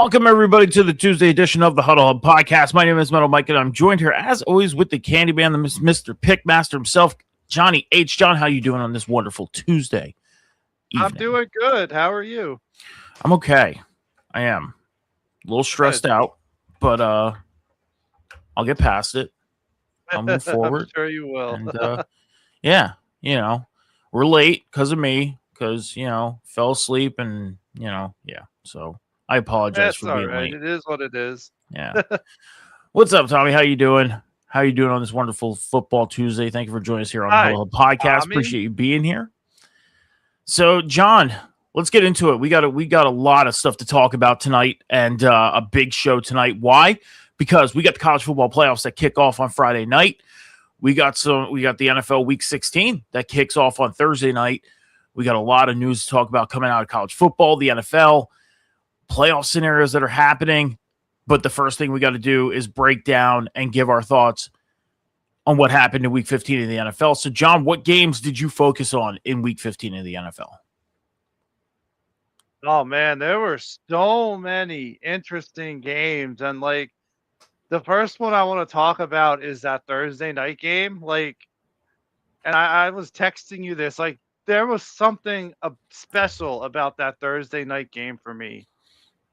Welcome, everybody, to the Tuesday edition of the Huddle Hub Podcast. My name is Metal Mike, and I'm joined here, as always, with the Candyman, the Mr. Pickmaster himself, Johnny H. John, how you doing on this wonderful Tuesday evening? I'm doing good. How are you? I'm okay. I am. A little stressed out, but I'll get past it. I'll move forward. I'm sure you will. And, yeah, we're late because of me, because, fell asleep and, yeah. So I apologize for being late. It is what it is. Yeah. What's up, Tommy? How you doing? How you doing on this wonderful Football Tuesday? Thank you for joining us here on the podcast. Tommy. Appreciate you being here. So, John, let's get into it. We got a lot of stuff to talk about tonight, and a big show tonight. Why? Because we got the college football playoffs that kick off on Friday night. We got the NFL Week 16 that kicks off on Thursday night. We got a lot of news to talk about coming out of college football, the NFL, playoff scenarios that are happening. But the first thing we got to do is break down and give our thoughts on what happened in Week 15 in the NFL. So, John, what games did you focus on in Week 15 in the NFL? Oh, man, there were so many interesting games. And, the first one I want to talk about is that Thursday night game. And I was texting you this. There was something special about that Thursday night game for me.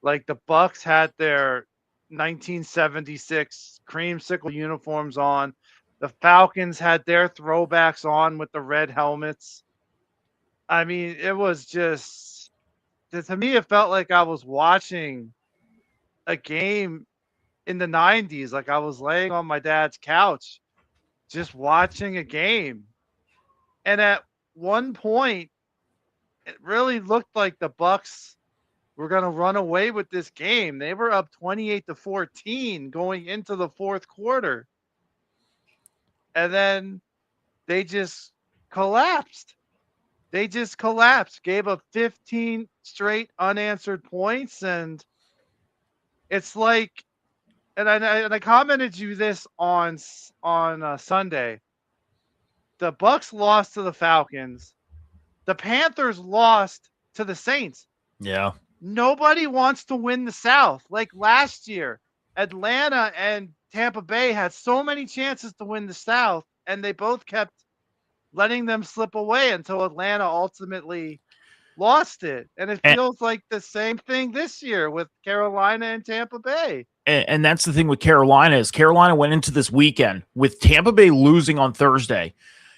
The Bucs had their 1976 creamsicle uniforms on. The Falcons had their throwbacks on with the red helmets. I mean, it was just, to me, it felt like I was watching a game in the 90s. I was laying on my dad's couch just watching a game. And at one point, it really looked like the Bucs were going to run away with this game. They were up 28-14 going into the fourth quarter. And then they just collapsed. Gave up 15 straight unanswered points. And it's and I commented you this on Sunday. The Bucs lost to the Falcons. The Panthers lost to the Saints. Yeah. Nobody wants to win the South. Last year, Atlanta and Tampa Bay had so many chances to win the South, and they both kept letting them slip away until Atlanta ultimately lost it. And it feels like the same thing this year with Carolina and Tampa Bay. And that's the thing with Carolina is Carolina went into this weekend with Tampa Bay losing on Thursday.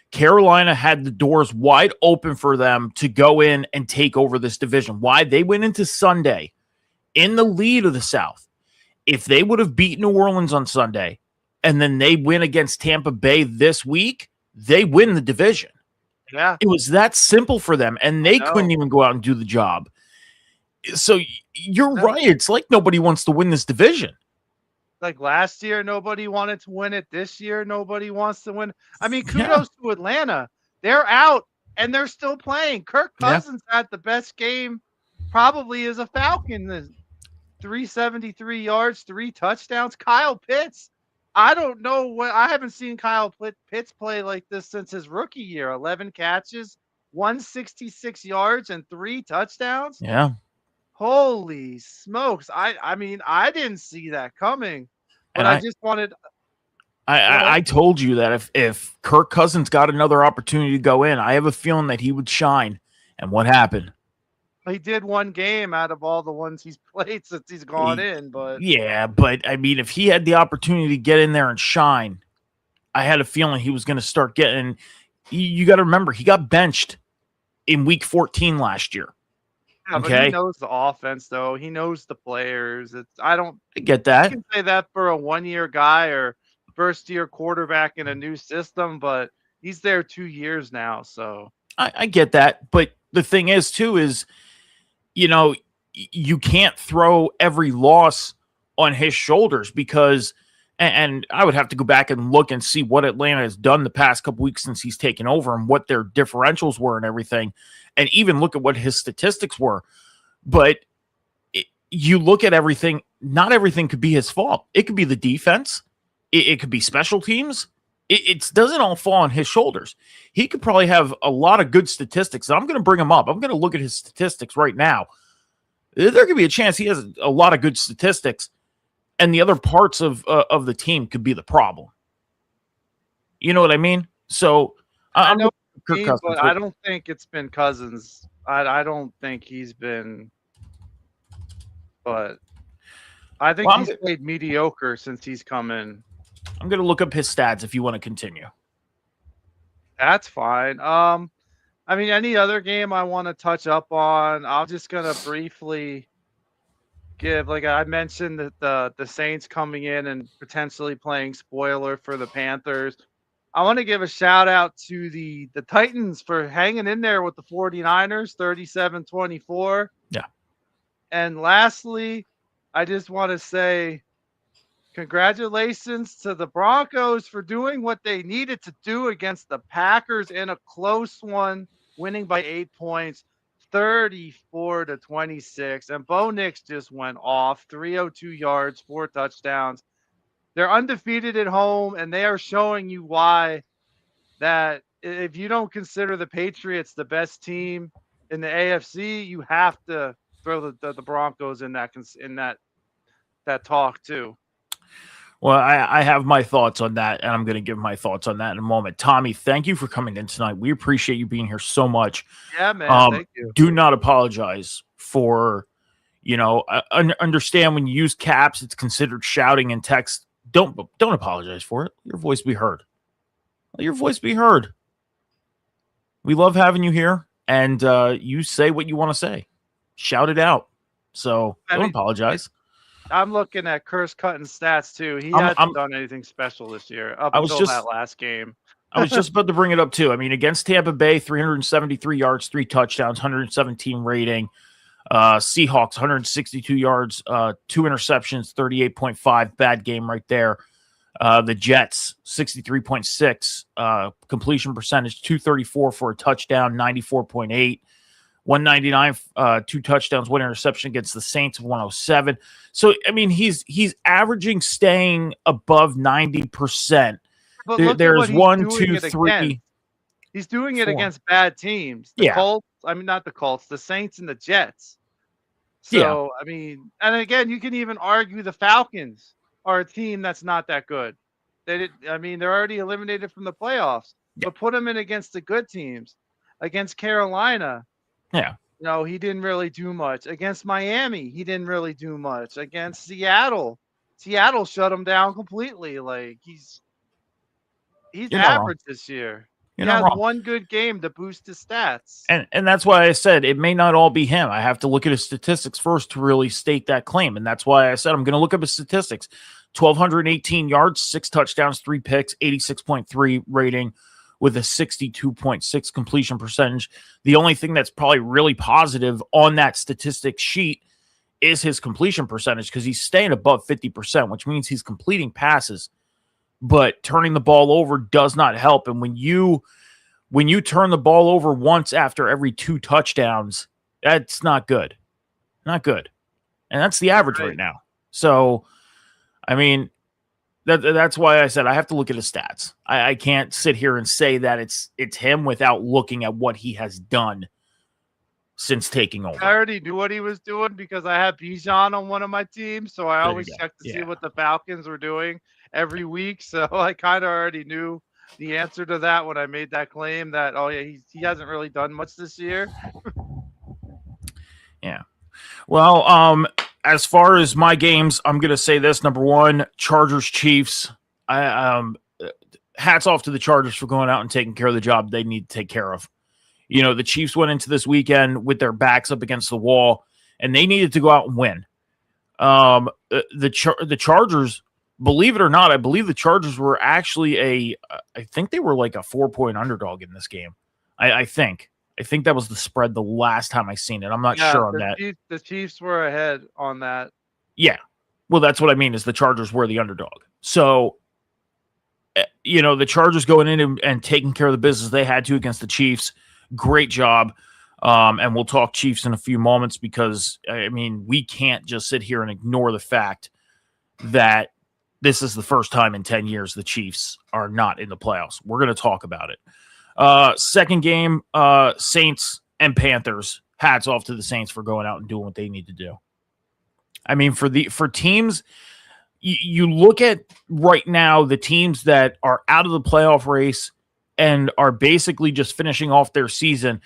Carolina had the doors wide open for them to go in and take over this division. Why? They went into Sunday in the lead of the South. If they would have beat New Orleans on Sunday and then they win against Tampa Bay this week, they win the division. Yeah. It was that simple for them, and they couldn't even go out and do the job. So you're right. It's like nobody wants to win this division. Last year, nobody wanted to win it. This year, nobody wants to win. I mean, kudos to Atlanta. They're out, and they're still playing. Kirk Cousins had the best game probably as a Falcon. 373 yards, 3 touchdowns. Kyle Pitts, I don't know I haven't seen Kyle Pitts play like this since his rookie year. 11 catches, 166 yards, and 3 touchdowns. Yeah. Holy smokes. I mean, I didn't see that coming, but I just wanted. I told you that if Kirk Cousins got another opportunity to go in, I have a feeling that he would shine. And what happened? He did one game out of all the ones he's played since he's gone in. But yeah, but I mean, if he had the opportunity to get in there and shine, I had a feeling he was going to start getting. You got to remember, he got benched in Week 14 last year. Yeah, but he knows the offense, though. He knows the players. I get that. You can say that for a one-year guy or first-year quarterback in a new system, but he's there 2 years now. So I get that. But the thing is, too, is, you can't throw every loss on his shoulders because and I would have to go back and look and see what Atlanta has done the past couple weeks since he's taken over and what their differentials were and everything, and even look at what his statistics were. But you look at everything, not everything could be his fault. It could be the defense. It could be special teams. It doesn't all fall on his shoulders. He could probably have a lot of good statistics. And I'm going to bring him up. I'm going to look at his statistics right now. there could be a chance he has a lot of good statistics, and the other parts of the team could be the problem. You know what I mean? So I I'm know Kirk Cousins, but I don't think it's been Cousins. I don't think he's been, but I think he's played mediocre since he's come in. I'm going to look up his stats if you want to continue. That's fine. I mean, any other game I want to touch up on, I'm just gonna briefly give, like I mentioned, that the Saints coming in and potentially playing spoiler for the Panthers. I want to give a shout out to the Titans for hanging in there with the 49ers, 37-24. Yeah. And lastly, I just want to say congratulations to the Broncos for doing what they needed to do against the Packers in a close one, winning by 8 points, 34-26. And Bo Nix just went off, 302 yards, 4 touchdowns. They're undefeated at home, and they are showing you why that if you don't consider the Patriots the best team in the AFC, you have to throw the Broncos in that talk too. Well, I have my thoughts on that, and I'm going to give my thoughts on that in a moment. Tommy, thank you for coming in tonight. We appreciate you being here so much. Yeah, man. Thank you. Do not apologize for, understand when you use caps, it's considered shouting in text. Don't apologize for it. Your voice be heard. Let your voice be heard. We love having you here, and you say what you want to say. Shout it out. So don't apologize. I'm looking at Curse cutting stats too. He hasn't done anything special this year until that last game. I was just about to bring it up too. I mean, against Tampa Bay, 373 yards, 3 touchdowns, 117 rating. Seahawks, 162 yards, 2 interceptions, 38.5. Bad game right there. The Jets, 63.6 completion percentage, 234 for a touchdown, 94.8. 199, 2 touchdowns, 1 interception against the Saints of 107. So, I mean, he's averaging staying above 90%. There's 1, 2, 3. He's doing it against bad teams. The Colts, I mean, not the Colts, the Saints and the Jets. So, I mean, and again, you can even argue the Falcons are a team that's not that good. They're already eliminated from the playoffs. But put them in against the good teams. Against Carolina, no, he didn't really do much. Against Miami, he didn't really do much. Against Seattle shut him down completely. Like he's average this year. He has one good game to boost his stats. And that's why I said it may not all be him. I have to look at his statistics first to really state that claim. And that's why I said I'm going to look up his statistics. 1,218 yards, 6 touchdowns, 3 picks, 86.3 rating, with a 62.6 completion percentage. The only thing that's probably really positive on that statistic sheet is his completion percentage, because he's staying above 50%, which means he's completing passes, but turning the ball over does not help. And when you turn the ball over once after every 2 touchdowns, that's not good. Not good. And that's the average right now. So, I mean, that's why I said I have to look at his stats. I can't sit here and say that it's him without looking at what he has done since taking over. I already knew what he was doing because I had Bijan on one of my teams, so I always check to see what the Falcons were doing every week. So I kind of already knew the answer to that when I made that claim that, he hasn't really done much this year. Yeah. Well, as far as my games, I'm going to say this. Number 1, Chargers, Chiefs. Hats off to the Chargers for going out and taking care of the job they need to take care of. The Chiefs went into this weekend with their backs up against the wall, and they needed to go out and win. The Chargers, believe it or not, I believe the Chargers were actually I think they were like a 4-point underdog in this game. I think that was the spread the last time I seen it. I'm not sure on that. The Chiefs were ahead on that. Yeah. Well, that's what I mean is the Chargers were the underdog. So, the Chargers going in and taking care of the business they had to against the Chiefs. Great job. And we'll talk Chiefs in a few moments because, I mean, we can't just sit here and ignore the fact that this is the first time in 10 years the Chiefs are not in the playoffs. We're going to talk about it. Second game, Saints and Panthers. hats off to the Saints for going out and doing what they need to do. I mean, for teams, you look at right now the teams that are out of the playoff race and are basically just finishing off their season.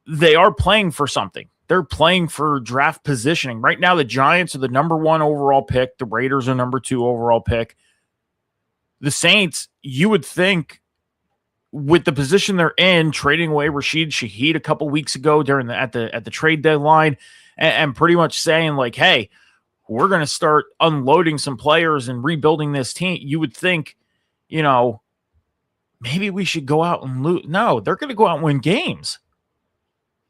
They are playing for something. They're playing for draft positioning. Right now, the Giants are the number 1 overall pick. The Raiders are number 2 overall pick. The Saints, you would think, with the position they're in, trading away Rashid Shaheed a couple weeks ago at the trade deadline, and pretty much saying like, hey, we're going to start unloading some players and rebuilding this team. You would think, maybe we should go out and lose. No, they're going to go out and win games.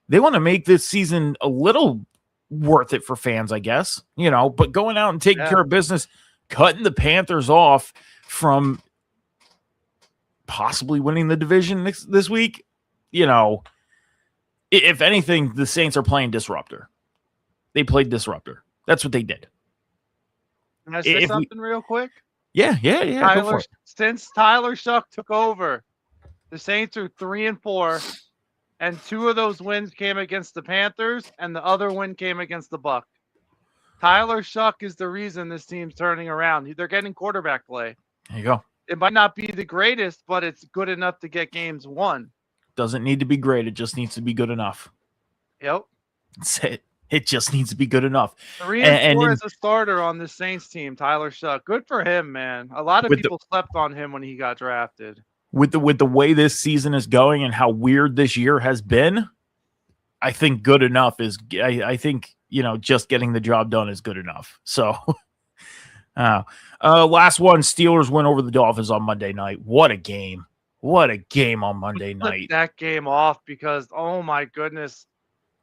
They want to make this season a little worth it for fans, I guess, but going out and taking care of business, cutting the Panthers off from possibly winning the division this week, if anything, the Saints are playing disruptor. They played disruptor. That's what they did. Can I say something real quick? Yeah. Since Tyler Shuck took over, the Saints are 3-4, and 2 of those wins came against the Panthers, and the other win came against the Bucs. Tyler Shuck is the reason this team's turning around. They're getting quarterback play. There you go. It might not be the greatest, but it's good enough to get games won. Doesn't need to be great. It just needs to be good enough. Yep. That's it. It just needs to be good enough. 3-4 as a starter on the Saints team, Tyler Shuck. Good for him, man. A lot of people slept on him when he got drafted. With the way this season is going and how weird this year has been, I think good enough is. I think just getting the job done is good enough. So, last one, Steelers win over the Dolphins on Monday night. What a game! What a game on Monday night. That game off because oh my goodness.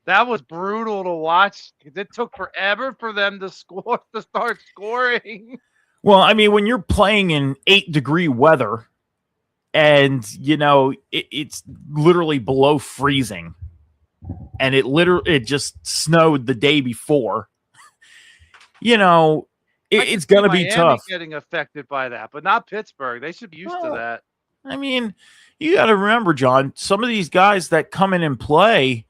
That was brutal to watch. It took forever for them to start scoring. Well, I mean, when you're playing in 8-degree weather and, it's literally below freezing and it just snowed the day before, it's going to be tough. Getting affected by that, but not Pittsburgh. They should be used to that. I mean, you got to remember, John, some of these guys that come in and play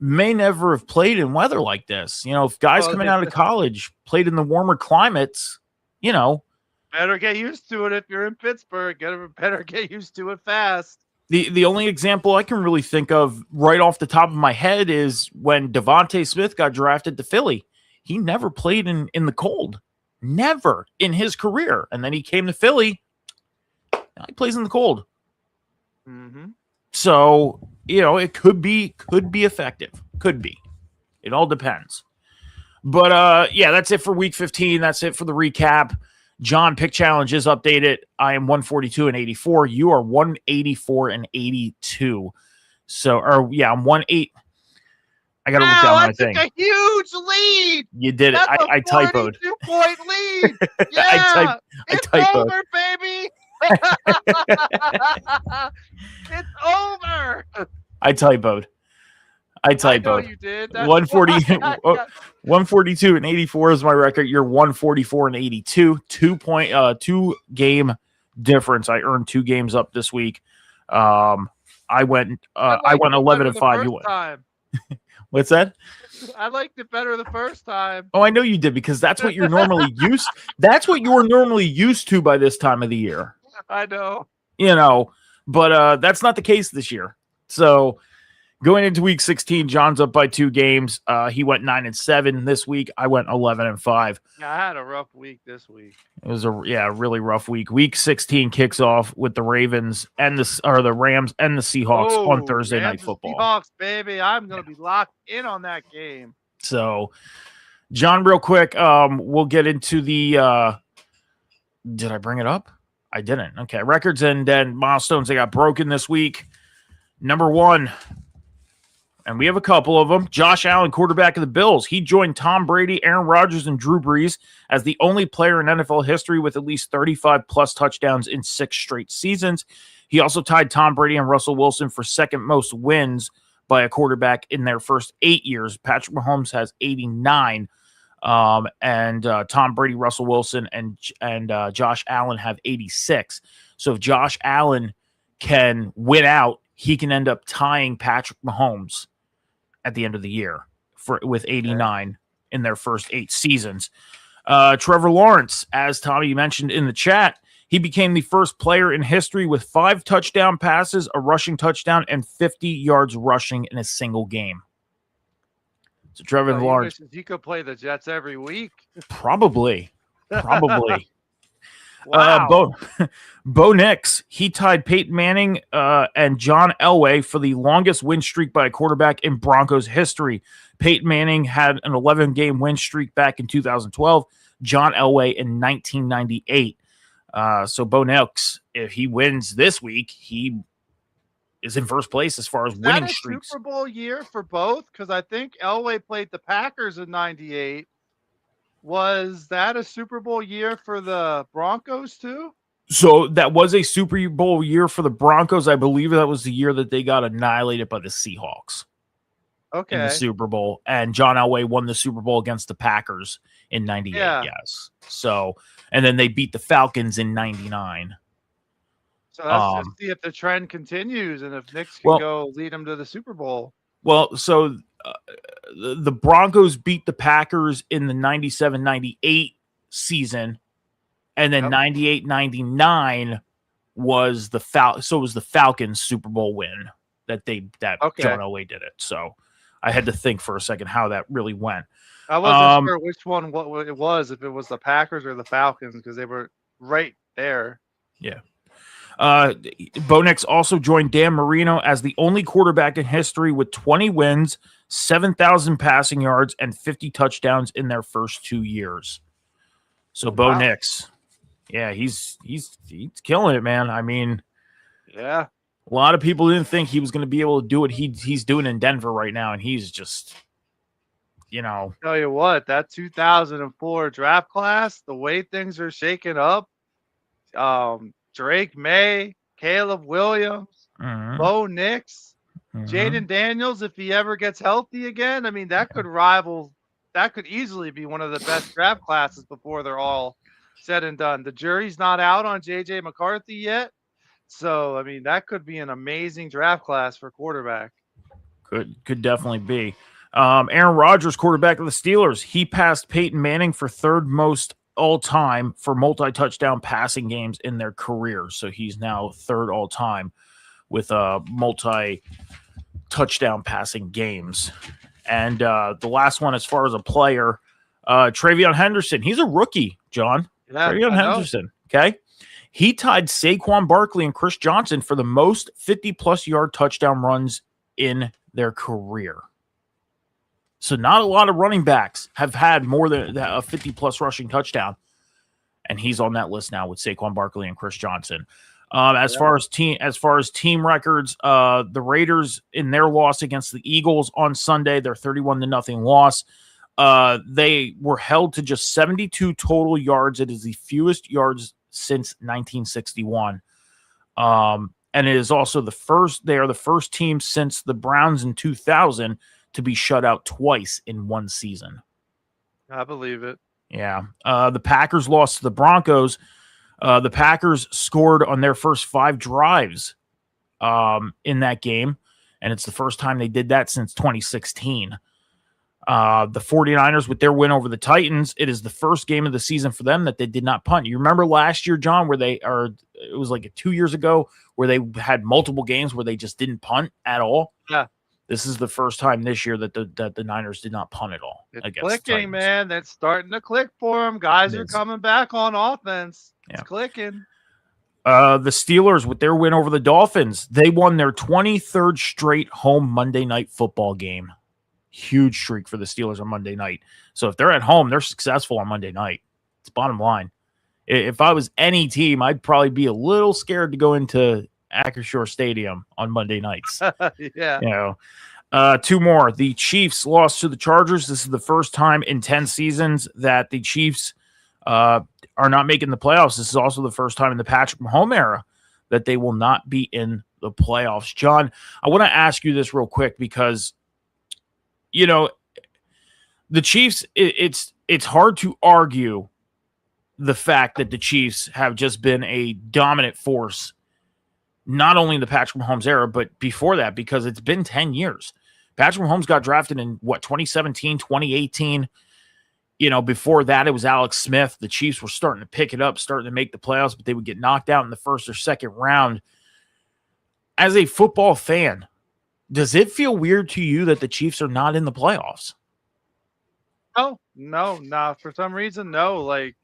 may never have played in weather like this. If guys coming out of college played in the warmer climates, better get used to it if you're in Pittsburgh. Better get used to it fast. The only example I can really think of right off the top of my head is when Devontae Smith got drafted to Philly. He never played in the cold. Never in his career. And then he came to Philly. Now he plays in the cold. Mm-hmm. So, it could be effective. Could be. It all depends. But, that's it for week 15. That's it for the recap. John, pick challenge is updated. I am 142 and 84. You are 184 and 82. So, I'm 1-8. I got to look down my thing. That's a huge lead. You did it. I typoed. 42-point lead. Yeah. It's over, baby. It's over. I typoed. I know you did. 142 and 84 is my record. You're 144 and 82. 2 game difference. I earned 2 games up this week. I went 11 and 5. You went. What's that? I liked it better the first time. Oh, I know you did because that's what you're normally used. That's what you're normally used to by this time of the year. I know. But that's not the case this year. So going into week 16, John's up by 2 games. He went 9 and 7 this week. I went 11 and 5. Yeah, I had a rough week this week. It was a really rough week. Week 16 kicks off with the Ravens and the Rams and the Seahawks on Thursday Night Football. Seahawks, baby. I'm going to be locked in on that game. So, John, real quick, we'll get into the did I bring it up? I didn't. Okay. Records and then milestones that got broken this week. Number 1, and we have a couple of them. Josh Allen, quarterback of the Bills. He joined Tom Brady, Aaron Rodgers, and Drew Brees as the only player in NFL history with at least 35-plus touchdowns in 6 straight seasons. He also tied Tom Brady and Russell Wilson for second most wins by a quarterback in their first 8 years. Patrick Mahomes has 89. And Tom Brady, Russell Wilson, and Josh Allen have 86. So if Josh Allen can win out, he can end up tying Patrick Mahomes at the end of the year with 89 in their first 8 seasons. Trevor Lawrence, as Tommy mentioned in the chat, he became the first player in history with 5 touchdown passes, a rushing touchdown, and 50 yards rushing in a single game. So Trevor Lawrence, he could play the Jets every week. probably. Wow. Bo Nix, he tied Peyton Manning and John Elway for the longest win streak by a quarterback in Broncos history. Peyton Manning had an 11-game win streak back in 2012. John Elway in 1998. So Bo Nix, if he wins this week, he is in first place as far as winning streaks. Super Bowl year for both? Because I think Elway played the Packers in 98. Was that a Super Bowl year for the Broncos too? So that was a Super Bowl year for the Broncos. I believe that was the year that they got annihilated by the Seahawks. Okay. In the Super Bowl. And John Elway won the Super Bowl against the Packers in 98. Yes. So, and then they beat the Falcons in 99. So let's just see if the trend continues and if Knicks can go lead them to the Super Bowl. Well, so the Broncos beat the Packers in the 97-98 season, and then 98-99 was the Falcons Super Bowl win that John Elway did it. So I had to think for a second how that really went. I wasn't sure which one what it was, if it was the Packers or the Falcons, because they were right there. Yeah. Bo Nix also joined Dan Marino as the only quarterback in history with 20 wins, 7,000 passing yards, and 50 touchdowns in their first 2 years. So Bo Nix, he's killing it, man. I mean, a lot of people didn't think he was going to be able to do what he's doing in Denver right now, and he's just, Tell you what, that 2004 draft class, the way things are shaking up, Drake May, Caleb Williams, Bo Nix, Jaden Daniels, if he ever gets healthy again. I mean, that could easily be one of the best draft classes before they're all said and done. The jury's not out on J.J. McCarthy yet. So, I mean, that could be an amazing draft class for quarterback. Could definitely be. Aaron Rodgers, quarterback of the Steelers, he passed Peyton Manning for third most all-time for multi-touchdown passing games in their career. So he's now third all-time with multi-touchdown passing games. And the last one as far as a player, Travion Henderson. He's a rookie, John. Travion Henderson, okay? He tied Saquon Barkley and Chris Johnson for the most 50-plus yard touchdown runs in their career. So not a lot of running backs have had more than a 50-plus rushing touchdown, and he's on that list now with Saquon Barkley and Chris Johnson. As far as team records, the Raiders in their loss against the Eagles on Sunday, their 31-0 loss, they were held to just 72 total yards. It is the fewest yards since 1961. And it is also they are the first team since the Browns in 2000 to be shut out twice in one season. I believe it. Yeah. The Packers lost to the Broncos. The Packers scored on their first 5 drives in that game, and it's the first time they did that since 2016. The 49ers, with their win over the Titans, it is the first game of the season for them that they did not punt. You remember last year, John, it was like 2 years ago where they had multiple games where they just didn't punt at all? Yeah. This is the first time this year that the Niners did not punt at all. It's clicking, man. That's starting to click for them. Guys are coming back on offense. It's clicking. The Steelers, with their win over the Dolphins, they won their 23rd straight home Monday Night Football game. Huge streak for the Steelers on Monday night. So if they're at home, they're successful on Monday night. It's bottom line. If I was any team, I'd probably be a little scared to go into Acrisure Stadium on Monday nights. Yeah. 2 more. The Chiefs lost to the Chargers. This is the first time in 10 seasons that the Chiefs are not making the playoffs. This is also the first time in the Patrick Mahomes era that they will not be in the playoffs. John, I want to ask you this real quick because, the Chiefs, it's hard to argue the fact that the Chiefs have just been a dominant force, not only in the Patrick Mahomes era, but before that, because it's been 10 years. Patrick Mahomes got drafted in 2017, 2018. Before that, it was Alex Smith. The Chiefs were starting to pick it up, starting to make the playoffs, but they would get knocked out in the first or second round. As a football fan, does it feel weird to you that the Chiefs are not in the playoffs? No. For some reason, no. Like,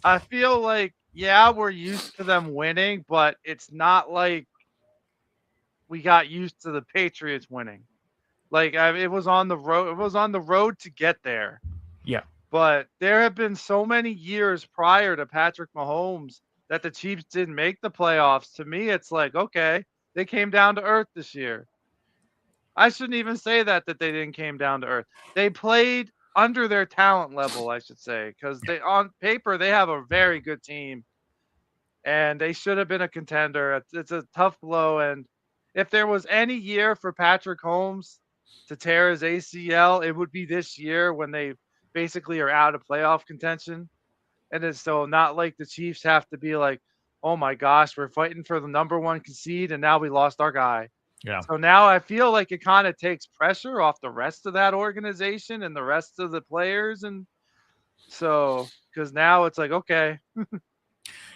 I feel like, yeah, we're used to them winning, but it's not like we got used to the Patriots winning. Like, it was on the road. It was on the road to get there. Yeah. But there have been so many years prior to Patrick Mahomes that the Chiefs didn't make the playoffs. To me, it's like, okay, they came down to earth this year. I shouldn't even say that they didn't came down to earth. They played under their talent level, I should say, because they on paper they have a very good team, and they should have been a contender. It's a tough blow, and if there was any year for Patrick Mahomes to tear his ACL, it would be this year when they basically are out of playoff contention. And it's so not like the Chiefs have to be like, oh my gosh, we're fighting for the number one seed and now we lost our guy. Yeah. So now I feel like it kind of takes pressure off the rest of that organization and the rest of the players. And so, because now it's like, okay.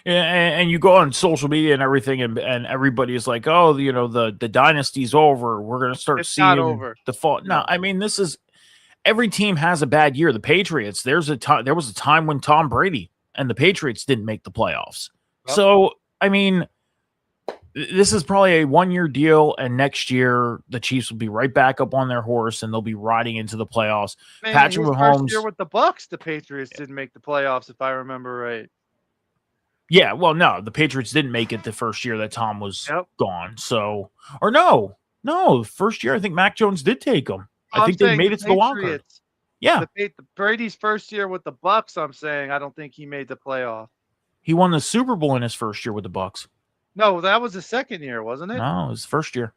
And you go on social media and everything, and everybody is like, oh, the dynasty's over. We're going to start seeing the fall. No, I mean, this is every team has a bad year. The Patriots, there was a time when Tom Brady and the Patriots didn't make the playoffs. Yep. So, I mean, this is probably a 1-year deal, and next year the Chiefs will be right back up on their horse and they'll be riding into the playoffs. Man, Patrick Mahomes, first year with the Bucs, the Patriots didn't make the playoffs, if I remember right. Yeah, well, no, the Patriots didn't make it the first year that Tom was gone. So, or no, first year I think Mac Jones did take them. I think they made it to the wild card. Yeah, Brady's first year with the Bucs. I'm saying I don't think he made the playoff. He won the Super Bowl in his first year with the Bucs. No, that was the second year, wasn't it? No, it was the first year.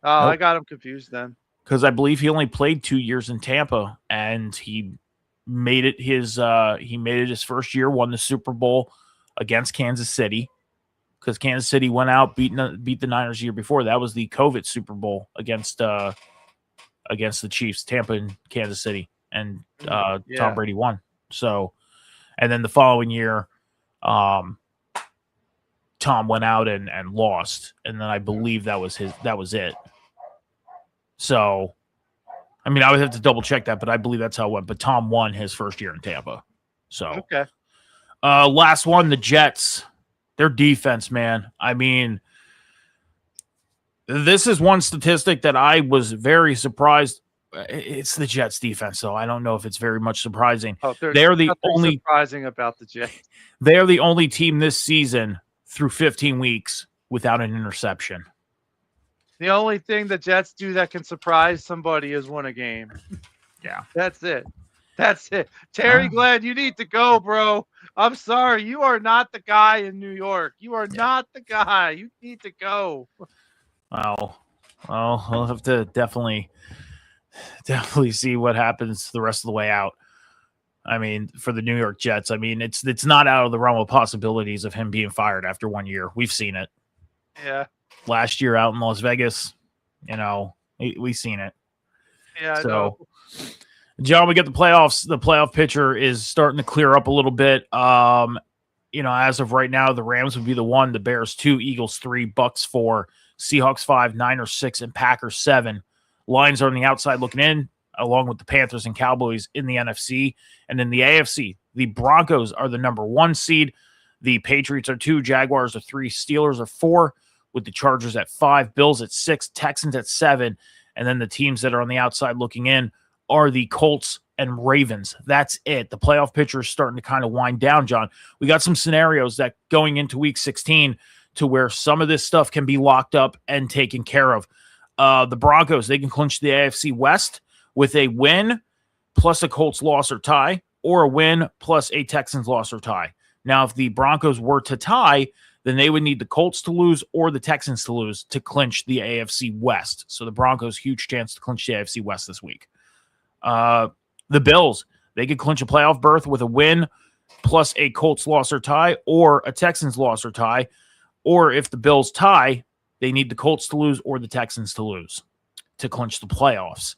Oh, nope. I got him confused then. Because I believe he only played 2 years in Tampa, and he made it his first year, won the Super Bowl against Kansas City, because Kansas City went out, beat the Niners the year before. That was the COVID Super Bowl against the Chiefs, Tampa and Kansas City, and Tom Brady won. So, and then the following year, Tom went out and lost, and then I believe that was it. So, I mean, I would have to double check that, but I believe that's how it went. But Tom won his first year in Tampa. So, okay. Last one, the Jets. Their defense, man. I mean, this is one statistic that I was very surprised. It's the Jets defense, though. I don't know if it's very much surprising. They're the only surprising about the Jets. They're the only team this season through 15 weeks without an interception. The only thing the Jets do that can surprise somebody is win a game. Yeah. That's it. Terry Glenn, you need to go, bro. I'm sorry. You are not the guy in New York. You are not the guy. You need to go. Well, I'll have to definitely see what happens the rest of the way out. I mean, for the New York Jets, I mean, it's not out of the realm of possibilities of him being fired after 1 year. We've seen it. Yeah. Last year out in Las Vegas, we've seen it. Yeah, I know. John, we get the playoffs. The playoff picture is starting to clear up a little bit. As of right now, the Rams would be the 1, the Bears 2, Eagles 3, Bucks 4, Seahawks 5, Niners 6, and Packers 7. Lions are on the outside looking in, along with the Panthers and Cowboys in the NFC. And in the AFC, the Broncos are the number 1 seed. The Patriots are 2, Jaguars are 3, Steelers are 4, with the Chargers at 5, Bills at 6, Texans at 7. And then the teams that are on the outside looking in are the Colts and Ravens. That's it. The playoff picture is starting to kind of wind down, John. We got some scenarios that going into week 16 to where some of this stuff can be locked up and taken care of. The Broncos, they can clinch the AFC West with a win plus a Colts loss or tie, or a win plus a Texans loss or tie. Now, if the Broncos were to tie, then they would need the Colts to lose or the Texans to lose to clinch the AFC West. So the Broncos, huge chance to clinch the AFC West this week. The Bills, they could clinch a playoff berth with a win plus a Colts loss or tie, or a Texans loss or tie. Or if the Bills tie, they need the Colts to lose or the Texans to lose. to clinch the playoffs.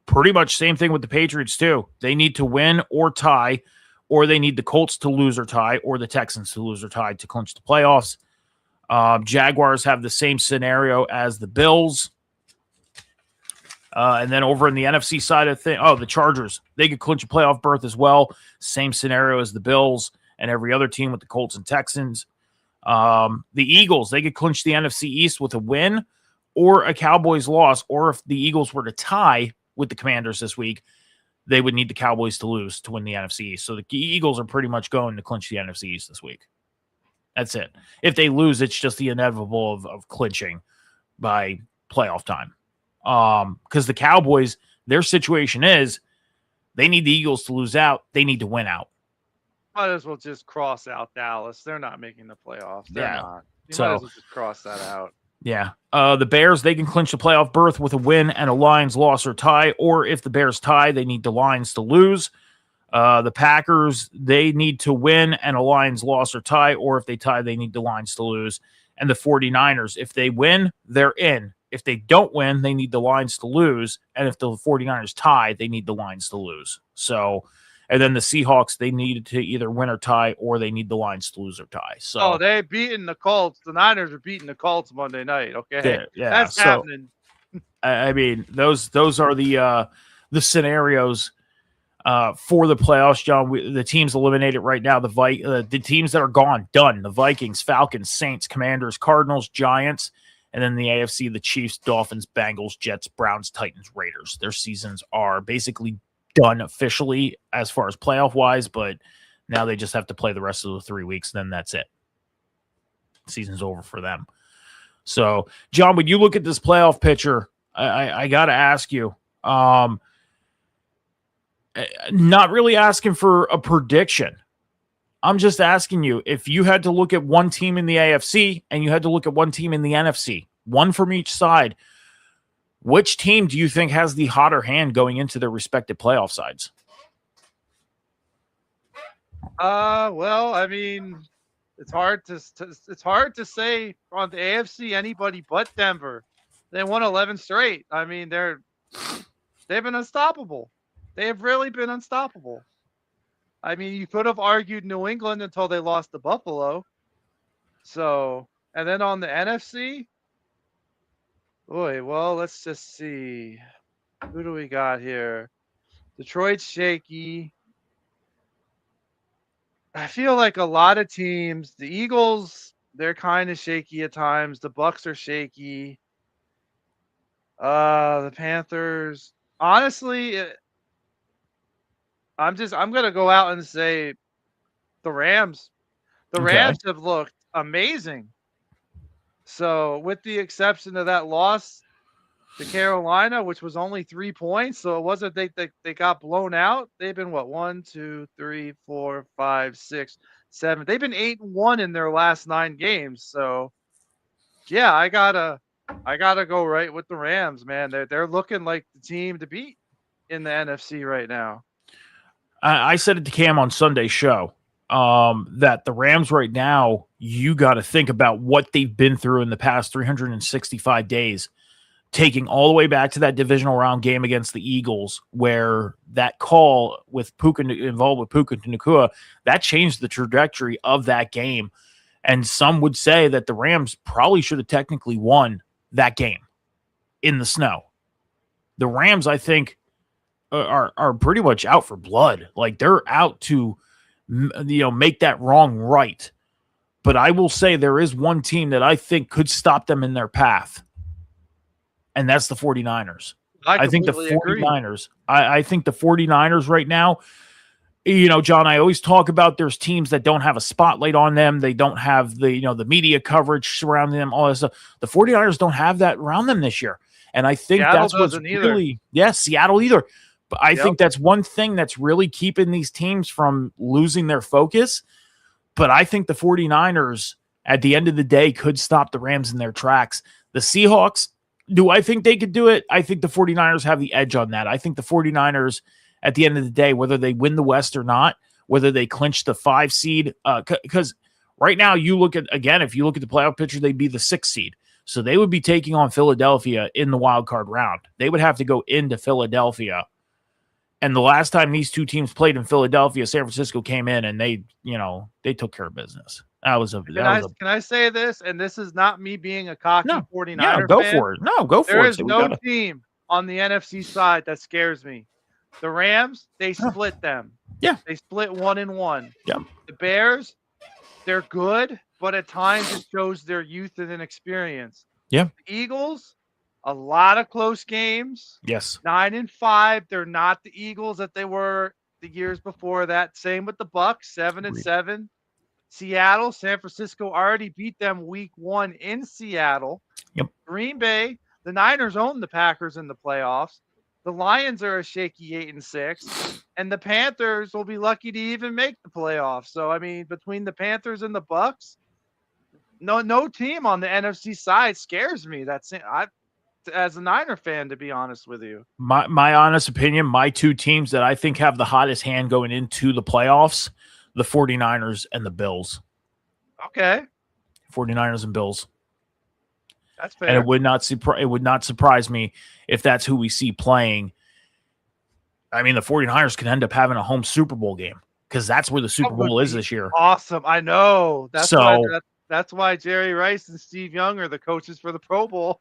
Pretty much same thing with the Patriots too. They need to win or tie, or they need the Colts to lose or tie, or the Texans to lose or tie to clinch the playoffs. Jaguars have the same scenario as the Bills. And then over in the NFC side of things, the Chargers, they could clinch a playoff berth as well. Same scenario as the Bills and every other team with the Colts and Texans. The Eagles, they could clinch the NFC East with a win or a Cowboys loss, or if the Eagles were to tie with the Commanders this week, they would need the Cowboys to lose to win the NFC East. So the Eagles are pretty much going to clinch the NFC East this week. That's it. If they lose, it's just the inevitable of clinching by playoff time. Because the Cowboys, their situation is they need the Eagles to lose out. They need to win out. Might as well just cross out Dallas. They're not making the playoffs. They're not. You So- might as well just cross that out. Yeah. The Bears, they can clinch the playoff berth with a win and a Lions loss or tie, or if the Bears tie, they need the Lions to lose. The Packers, they need to win and a Lions loss or tie, or if they tie, they need the Lions to lose. And the 49ers, if they win, they're in. If they don't win, they need the Lions to lose. And if the 49ers tie, they need the Lions to lose. So, and then the Seahawks, they needed to either win or tie, or they need the Lions to lose or tie. So, they beating the Colts. The Niners are beating the Colts Monday night. Okay, that's so, happening. I mean, those are the scenarios for the playoffs, John. The teams eliminated right now, the teams that are gone, done: the Vikings, Falcons, Saints, Commanders, Cardinals, Giants, and then the AFC, the Chiefs, Dolphins, Bengals, Jets, Browns, Titans, Raiders. Their seasons are basically done officially as far as playoff wise, but now they just have to play the rest of the 3 weeks. Then that's it. Season's over for them. So, John, when you look at this playoff picture, I got to ask you, not really asking for a prediction. I'm just asking you, if you had to look at one team in the AFC and you had to look at one team in the NFC, one from each side, which team do you think has the hotter hand going into their respective playoff sides? Well, I mean, it's hard to say on the AFC anybody but Denver. They won 11 straight. I mean, they've been unstoppable. They have really been unstoppable. I mean, you could have argued New England until they lost to Buffalo. So, and then on the NFC, boy, well, let's just see. Who do we got here? Detroit's shaky. I feel like a lot of teams, the Eagles, they're kind of shaky at times. The Bucks are shaky. The Panthers, honestly, I'm gonna go out and say the Rams. The Rams have looked amazing. So, with the exception of that loss to Carolina, which was only 3 points, so it wasn't they got blown out. They've been what, 1, 2, 3, 4, 5, 6, 7. They've been 8-1 in their last 9 games. So, yeah, I gotta go right with the Rams, man. They're looking like the team to beat in the NFC right now. I said it to Cam on Sunday's show that the Rams right now, you got to think about what they've been through in the past 365 days, taking all the way back to that divisional round game against the Eagles, where that call with Puka involved with Puka Nacua, that changed the trajectory of that game. And some would say that the Rams probably should have technically won that game in the snow. The Rams, I think, are pretty much out for blood. Like, they're out to, make that wrong right. But I will say there is one team that I think could stop them in their path, and that's the 49ers. I think the 49ers. I think the 49ers right now, John, I always talk about there's teams that don't have a spotlight on them. They don't have the media coverage surrounding them, all that stuff. The 49ers don't have that around them this year. And I think that's what's really, Seattle either. But I think that's one thing that's really keeping these teams from losing their focus. But I think the 49ers, at the end of the day, could stop the Rams in their tracks. The Seahawks, do I think they could do it? I think the 49ers have the edge on that. I think the 49ers, at the end of the day, whether they win the West or not, whether they clinch the 5 seed, because right now you look at, again, if you look at the playoff picture, they'd be the 6 seed. So they would be taking on Philadelphia in the wild card round. They would have to go into Philadelphia. And the last time these two teams played in Philadelphia, San Francisco came in and they took care of business. Can I say this? And this is not me being a cocky 49er go fan. for it. No, go for it. There is no team on the NFC side that scares me. The Rams, they split them. Yeah. They split 1-1. Yeah. The Bears, they're good, but at times it shows their youth and inexperience. Yeah. The Eagles, a lot of close games. Yes. 9-5. They're not the Eagles that they were the years before that. Same with the Bucks, 7-7. Seattle, San Francisco already beat them week 1 in Seattle. Yep. Green Bay, the Niners own the Packers in the playoffs. The Lions are a shaky 8-6, and the Panthers will be lucky to even make the playoffs. So, I mean, between the Panthers and the Bucks, no team on the NFC side scares me. As a Niner fan, to be honest with you. My honest opinion, my two teams that I think have the hottest hand going into the playoffs, the 49ers and the Bills. Okay. 49ers and Bills. That's fair. And it would not surprise me if that's who we see playing. I mean, the 49ers could end up having a home Super Bowl game because that's where the Super Bowl is this year. Awesome. I know. That's why Jerry Rice and Steve Young are the coaches for the Pro Bowl.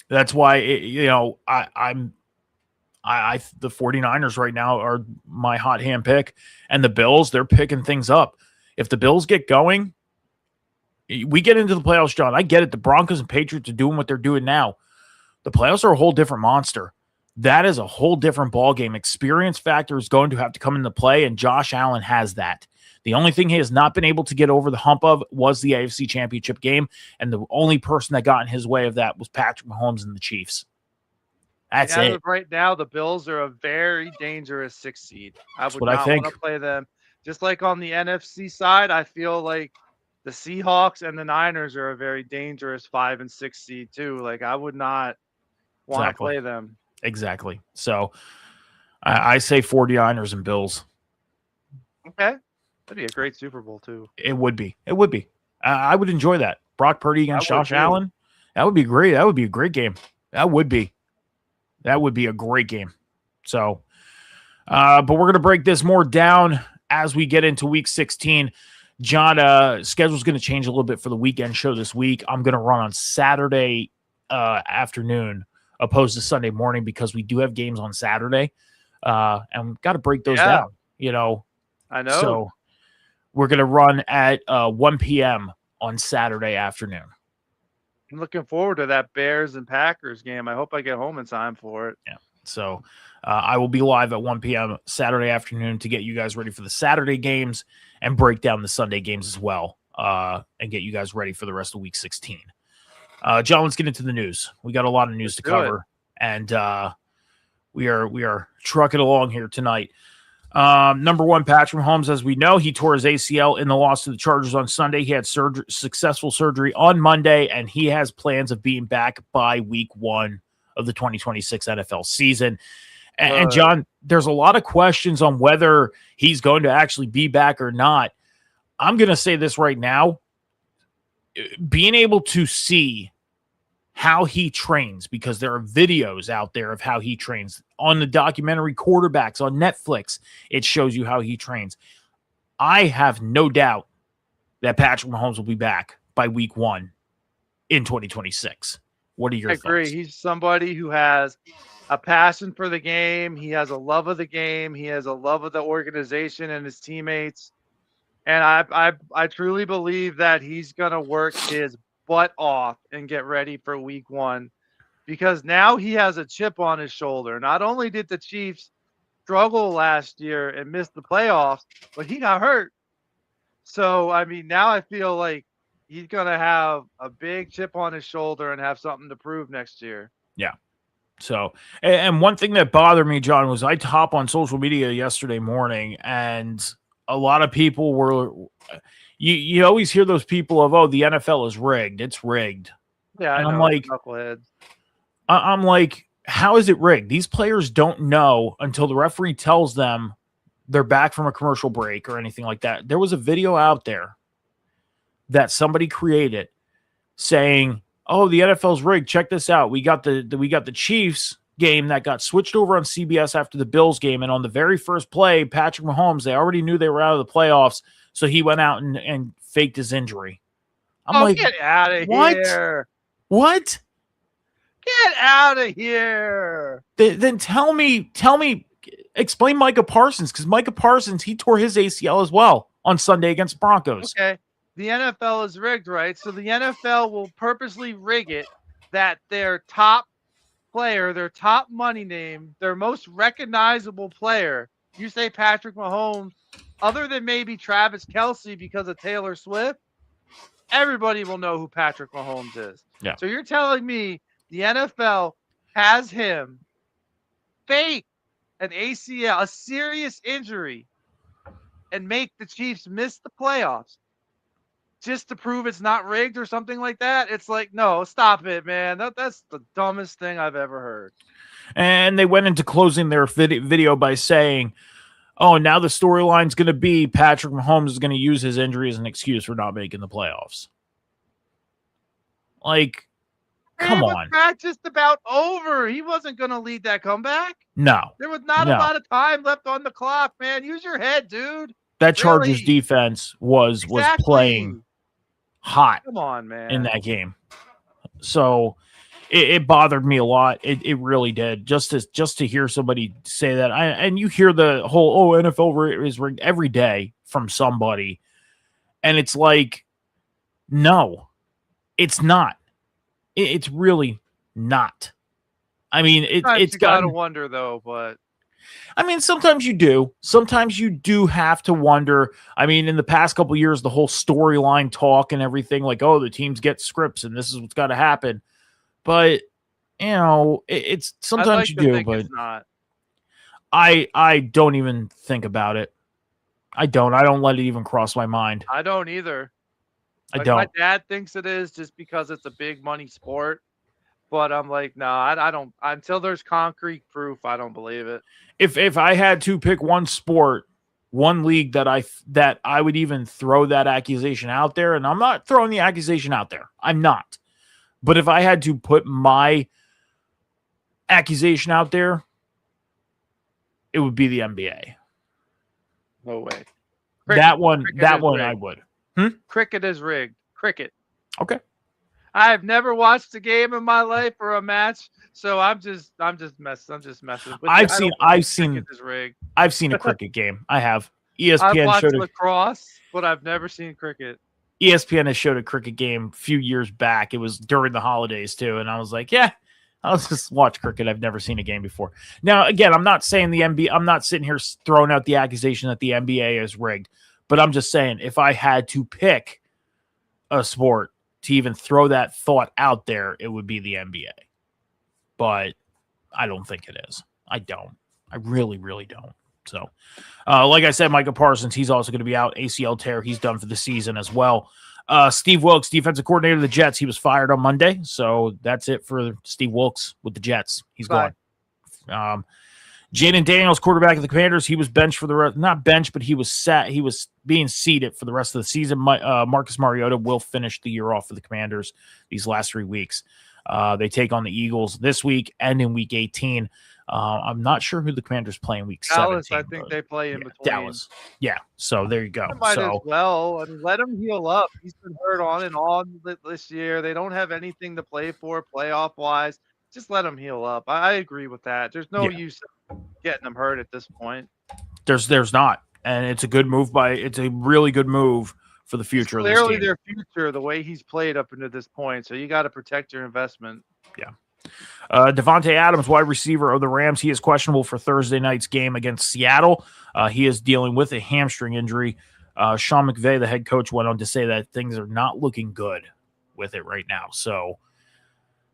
That's why, the 49ers right now are my hot hand pick. And the Bills, they're picking things up. If the Bills get going, we get into the playoffs, John. I get it. The Broncos and Patriots are doing what they're doing now. The playoffs are a whole different monster. That is a whole different ballgame. Experience factor is going to have to come into play, and Josh Allen has that. The only thing he has not been able to get over the hump of was the AFC Championship game, and the only person that got in his way of that was Patrick Mahomes and the Chiefs. That's it. Right now, the Bills are a very dangerous 6th seed. I would not want to play them. Just like on the NFC side, I feel like the Seahawks and the Niners are a very dangerous 5 and 6 seed too. Like I would not want to play them. Exactly. So I say 49ers and Bills. Okay. That'd be a great Super Bowl too. It would be. I would enjoy that. Brock Purdy against Josh Allen. That would be great. That would be a great game. That would be a great game. So, but we're going to break this more down as we get into week 16. John, schedule's going to change a little bit for the weekend show this week. I'm going to run on Saturday afternoon opposed to Sunday morning because we do have games on Saturday. And we've got to break those down, I know. So we're going to run at 1 p.m. on Saturday afternoon. I'm looking forward to that Bears and Packers game. I hope I get home in time for it. Yeah. So I will be live at 1 p.m. Saturday afternoon to get you guys ready for the Saturday games and break down the Sunday games as well and get you guys ready for the rest of week 16. John, let's get into the news. We got a lot of news to cover, and we are trucking along here tonight. Number one, Patrick Mahomes, as we know, he tore his ACL in the loss to the Chargers on Sunday. He had successful surgery on Monday, and he has plans of being back by week 1 of the 2026 NFL season. And John, there's a lot of questions on whether he's going to actually be back or not. I'm going to say this right now. Being able to see how he trains, because there are videos out there of how he trains on the documentary Quarterbacks on Netflix. It shows you how he trains. I have no doubt that Patrick Mahomes will be back by week 1 in 2026. What are your thoughts? I agree. He's somebody who has a passion for the game. He has a love of the game. He has a love of the organization and his teammates. And I truly believe that he's going to work his butt off and get ready for week 1, because now he has a chip on his shoulder. Not only did the Chiefs struggle last year and miss the playoffs, but he got hurt. So, I mean, now I feel like he's going to have a big chip on his shoulder and have something to prove next year. Yeah. So, and one thing that bothered me, John, was I hop on social media yesterday morning, and a lot of people were, you always hear those people of, oh, the NFL is rigged. It's rigged. Yeah, and I'm like, knuckleheads. I'm like, how is it rigged? These players don't know until the referee tells them they're back from a commercial break or anything like that. There was a video out there that somebody created saying, oh, the NFL's rigged. Check this out. We got the Chiefs game that got switched over on CBS after the Bills game, and on the very first play, Patrick Mahomes, they already knew they were out of the playoffs, so he went out and faked his injury. I'm like, get out of what? here. What? Get out of here. Then tell me, explain Micah Parsons, because Micah Parsons, he tore his ACL as well on Sunday against Broncos. Okay. The NFL is rigged, right? So the NFL will purposely rig it that their top player, their top money name, their most recognizable player, you say Patrick Mahomes, other than maybe Travis Kelce because of Taylor Swift, everybody will know who Patrick Mahomes is. Yeah. So you're telling me the NFL has him fake an ACL, a serious injury, and make the Chiefs miss the playoffs just to prove it's not rigged or something like that? It's like, no, stop it, man. That's the dumbest thing I've ever heard. And they went into closing their video by saying, oh, now the storyline's going to be Patrick Mahomes is going to use his injury as an excuse for not making the playoffs. Like, come on. That just about over. He wasn't going to lead that comeback. No. There was not a lot of time left on the clock, man. Use your head, dude. That Chargers defense was playing hot. Come on, man. In that game. So it bothered me a lot. It really did. Just to hear somebody say that. And you hear the whole, NFL is rigged every day from somebody. And it's like, no, it's not. It's really not. I mean, it's got to wonder though, but I mean, sometimes you do. Sometimes you do have to wonder. I mean, in the past couple of years, the whole storyline talk and everything, like, oh, the teams get scripts and this is what's got to happen. But it's sometimes you do. But it's not. I don't even think about it. I don't let it even cross my mind. I don't either. I don't. My dad thinks it is just because it's a big money sport. But I'm like, no, I don't. Until there's concrete proof, I don't believe it. If I had to pick one sport, one league that I would even throw that accusation out there, and I'm not throwing the accusation out there. I'm not. But if I had to put my accusation out there, it would be the NBA. No way. That one I would. Cricket is rigged. Cricket. Okay. I've never watched a game in my life or a match, so I'm just messing. I've seen a cricket game. I have. ESPN I've watched lacrosse, but I've never seen cricket. ESPN has showed a cricket game a few years back. It was during the holidays too, and I was like, yeah, I'll just watch cricket. I've never seen a game before. Now, again, I'm not saying the NBA. I'm not sitting here throwing out the accusation that the NBA is rigged, but I'm just saying if I had to pick a sport to even throw that thought out there, it would be the NBA. But I don't think it is. I don't. I really, really don't. So, like I said, Micah Parsons, he's also going to be out. ACL tear. He's done for the season as well. Steve Wilkes, defensive coordinator of the Jets, he was fired on Monday. So that's it for Steve Wilkes with the Jets. He's gone. Jaden Daniels, quarterback of the Commanders, he was benched for the rest, not benched, but he was being seated for the rest of the season. Marcus Mariota will finish the year off for the Commanders these last 3 weeks. They take on the Eagles this week and in week 18. I'm not sure who the Commanders play in week 17. I think they play in between. Dallas. Yeah. So there you go. Might as well. I mean, let him heal up. He's been hurt on and on this year. They don't have anything to play for playoff wise. Just let him heal up. I agree with that. There's no use getting him hurt at this point. There's not. And it's a good move it's a really good move for the future of this team. Clearly their future, the way he's played up into this point. So you got to protect your investment. Yeah. Devontae Adams, wide receiver of the Rams, he is questionable for Thursday night's game against Seattle. He is dealing with a hamstring injury. Sean McVay, the head coach, went on to say that things are not looking good with it right now. So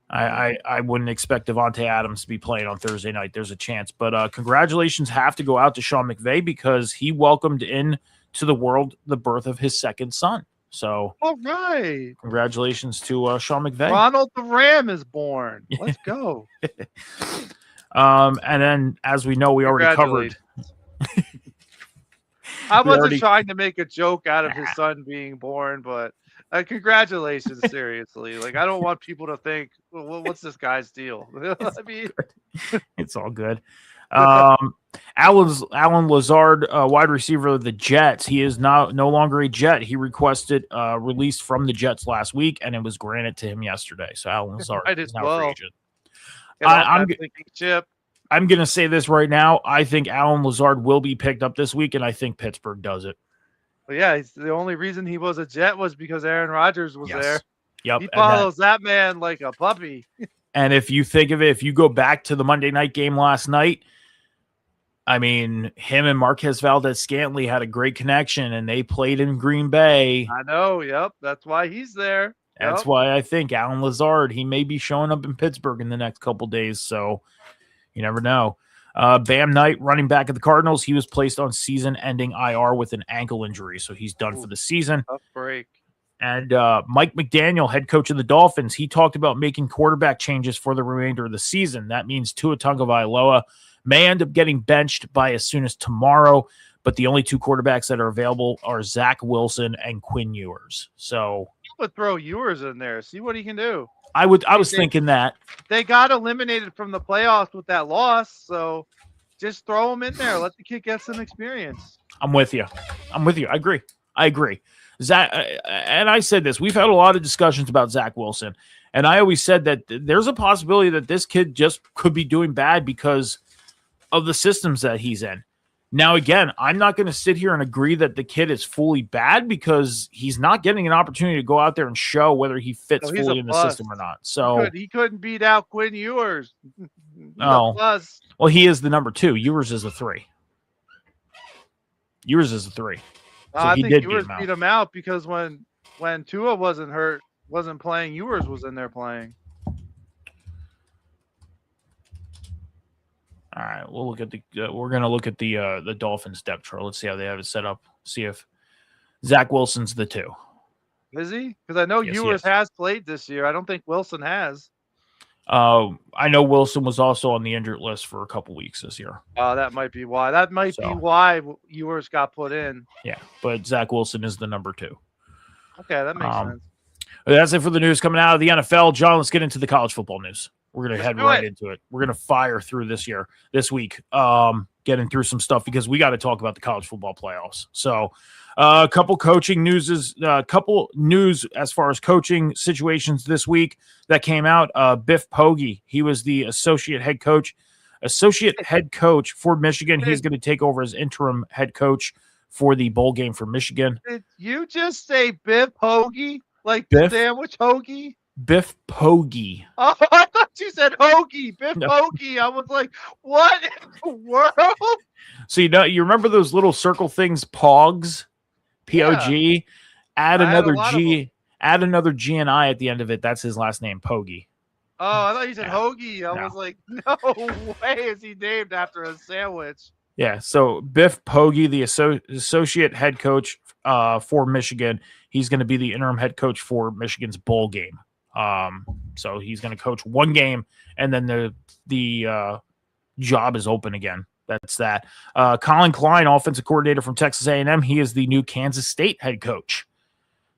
I wouldn't expect Devontae Adams to be playing on Thursday night. There's a chance. But congratulations have to go out to Sean McVay because he welcomed in to the world the birth of his second son. So, all right. Congratulations to Sean McVay. Ronald the Ram is born. Let's go. And then, as we know, we already covered. I wasn't trying to make a joke out of his son being born, but Congratulations, seriously. Like, I don't want people to think, well, what's this guy's deal? I mean, It's all good. Alan Lazard, wide receiver of the Jets. He is no longer a Jet. He requested release from the Jets last week, and it was granted to him yesterday. So Alan Lazard is now free agent. I'm going to say this right now. I think Alan Lazard will be picked up this week, and I think Pittsburgh does it. Well, yeah, the only reason he was a Jet was because Aaron Rodgers was there. Yep. He follows that man like a puppy. And if you think of it, if you go back to the Monday night game last night, I mean, him and Marquez Valdez-Scantling had a great connection, and they played in Green Bay. I know. Yep. That's why he's there. That's why I think Alan Lazard, he may be showing up in Pittsburgh in the next couple days. So you never know. Bam Knight, running back of the Cardinals, he was placed on season-ending IR with an ankle injury, so he's done for the season. Tough break. And Mike McDaniel, head coach of the Dolphins, he talked about making quarterback changes for the remainder of the season. That means Tua Tagovailoa may end up getting benched by as soon as tomorrow, but the only two quarterbacks that are available are Zach Wilson and Quinn Ewers. So I would throw Ewers in there, see what he can do. I was thinking that. They got eliminated from the playoffs with that loss, so just throw him in there. Let the kid get some experience. I'm with you. I agree. Zach, and I said this. We've had a lot of discussions about Zach Wilson, and I always said that there's a possibility that this kid just could be doing bad because of the systems that he's in. Now, again, I'm not going to sit here and agree that the kid is fully bad because he's not getting an opportunity to go out there and show whether he fits fully in the system or not. So he couldn't beat out Quinn Ewers. Well, he is the number 2. Ewers is a 3. So I think Ewers beat him out because when Tua wasn't playing, Ewers was in there playing. All right, we'll look at we're going to look at the Dolphins depth chart. Let's see how they have it set up. See if Zach Wilson's the 2. Is he? Because I know Ewers has played this year. I don't think Wilson has. I know Wilson was also on the injured list for a couple weeks this year. That might be why. That might be why Ewers got put in. Yeah, but Zach Wilson is the number 2. Okay, that makes sense. That's it for the news coming out of the NFL. John, let's get into the college football news. We're going to head right into it. We're going to fire through this week, getting through some stuff because we got to talk about the college football playoffs. So a couple coaching news as far as coaching situations this week that came out. Biff Poggi, he was the associate head coach for Michigan. He's going to take over as interim head coach for the bowl game for Michigan. Did you just say Biff Hoagie? Like Biff? The sandwich hoagie? Biff Poggi. Oh, I thought you said hoagie. Biff Hoagie. I was like, what in the world? So you remember those little circle things, Pogs? P-O-G? Add another G and I at the end of it. That's his last name, Poggi. Oh, I thought you said hoagie. I was like, no way is he named after a sandwich. Yeah, so Biff Poggi, the associate head coach for Michigan, he's going to be the interim head coach for Michigan's bowl game. So he's going to coach one game, and then the job is open again. That's that. Colin Klein, offensive coordinator from Texas A&M, he is the new Kansas State head coach.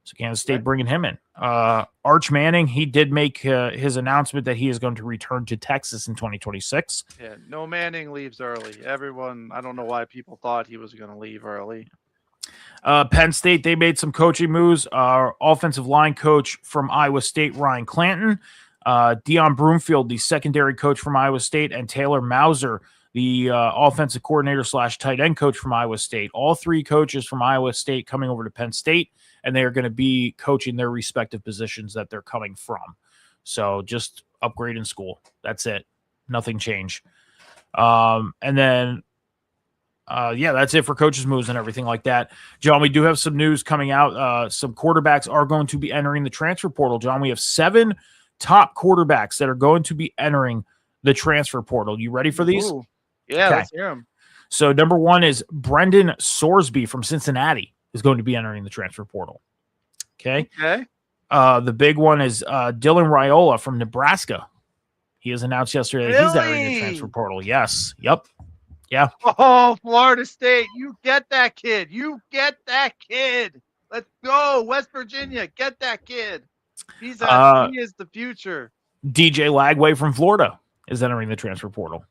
So Kansas State bringing him in. Arch Manning, he did make his announcement that he is going to return to Texas in 2026. Yeah, no Manning leaves early. Everyone, I don't know why people thought he was going to leave early. Penn State, they made some coaching moves. Offensive line coach from Iowa State, Ryan Clanton. Deion Broomfield, the secondary coach from Iowa State, and Taylor Mauser, the offensive coordinator / tight end coach from Iowa State. All 3 coaches from Iowa State coming over to Penn State, and they are going to be coaching their respective positions that they're coming from. So just upgrade in school. That's it. Nothing changed. And then, that's it for coaches' moves and everything like that. John, we do have some news coming out. Some quarterbacks are going to be entering the transfer portal. John, we have 7 top quarterbacks that are going to be entering the transfer portal. You ready for these? Ooh. Yeah, let's hear them. So number 1 is Brendan Sorsby from Cincinnati is going to be entering the transfer portal. Okay. The big one is Dylan Raiola from Nebraska. He was announced yesterday that he's entering the transfer portal. Yes. Yep. Yeah. Oh, Florida State. You get that kid. Let's go, West Virginia. Get that kid. He is the future. DJ Lagway from Florida is entering the transfer portal.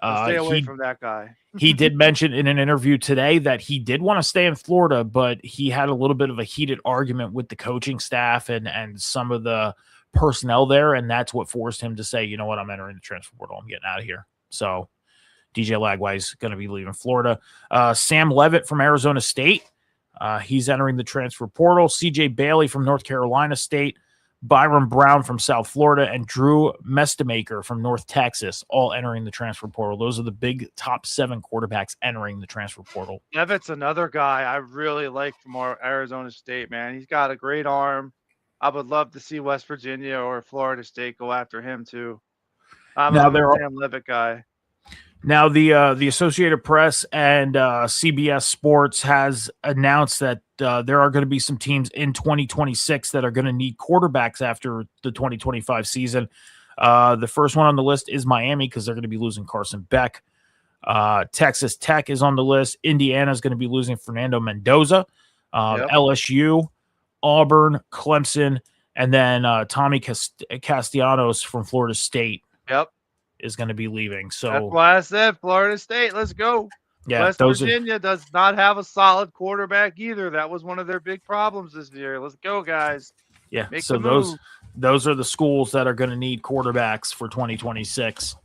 Stay away from that guy. He did mention in an interview today that he did want to stay in Florida, but he had a little bit of a heated argument with the coaching staff and some of the personnel there, and that's what forced him to say, you know what, I'm entering the transfer portal. I'm getting out of here. So DJ Lagway is going to be leaving Florida. Sam Levitt from Arizona State, he's entering the transfer portal. CJ Bailey from North Carolina State, Byron Brown from South Florida, and Drew Mestemaker from North Texas, all entering the transfer portal. Those are the big top 7 quarterbacks entering the transfer portal. Levitt's another guy I really like from our Arizona State, man. He's got a great arm. I would love to see West Virginia or Florida State go after him too. I'm a Sam Levitt guy. Now, the Associated Press and CBS Sports has announced that there are going to be some teams in 2026 that are going to need quarterbacks after the 2025 season. The first one on the list is Miami because they're going to be losing Carson Beck. Texas Tech is on the list. Indiana is going to be losing Fernando Mendoza. LSU, Auburn, Clemson, and then Tommy Castellanos from Florida State. Yep. Is going to be leaving. So that's why I said Florida State. Let's go. Yeah, West Virginia does not have a solid quarterback either. That was one of their big problems this year. Let's go, guys. Yeah. So those are the schools that are going to need quarterbacks for 2026.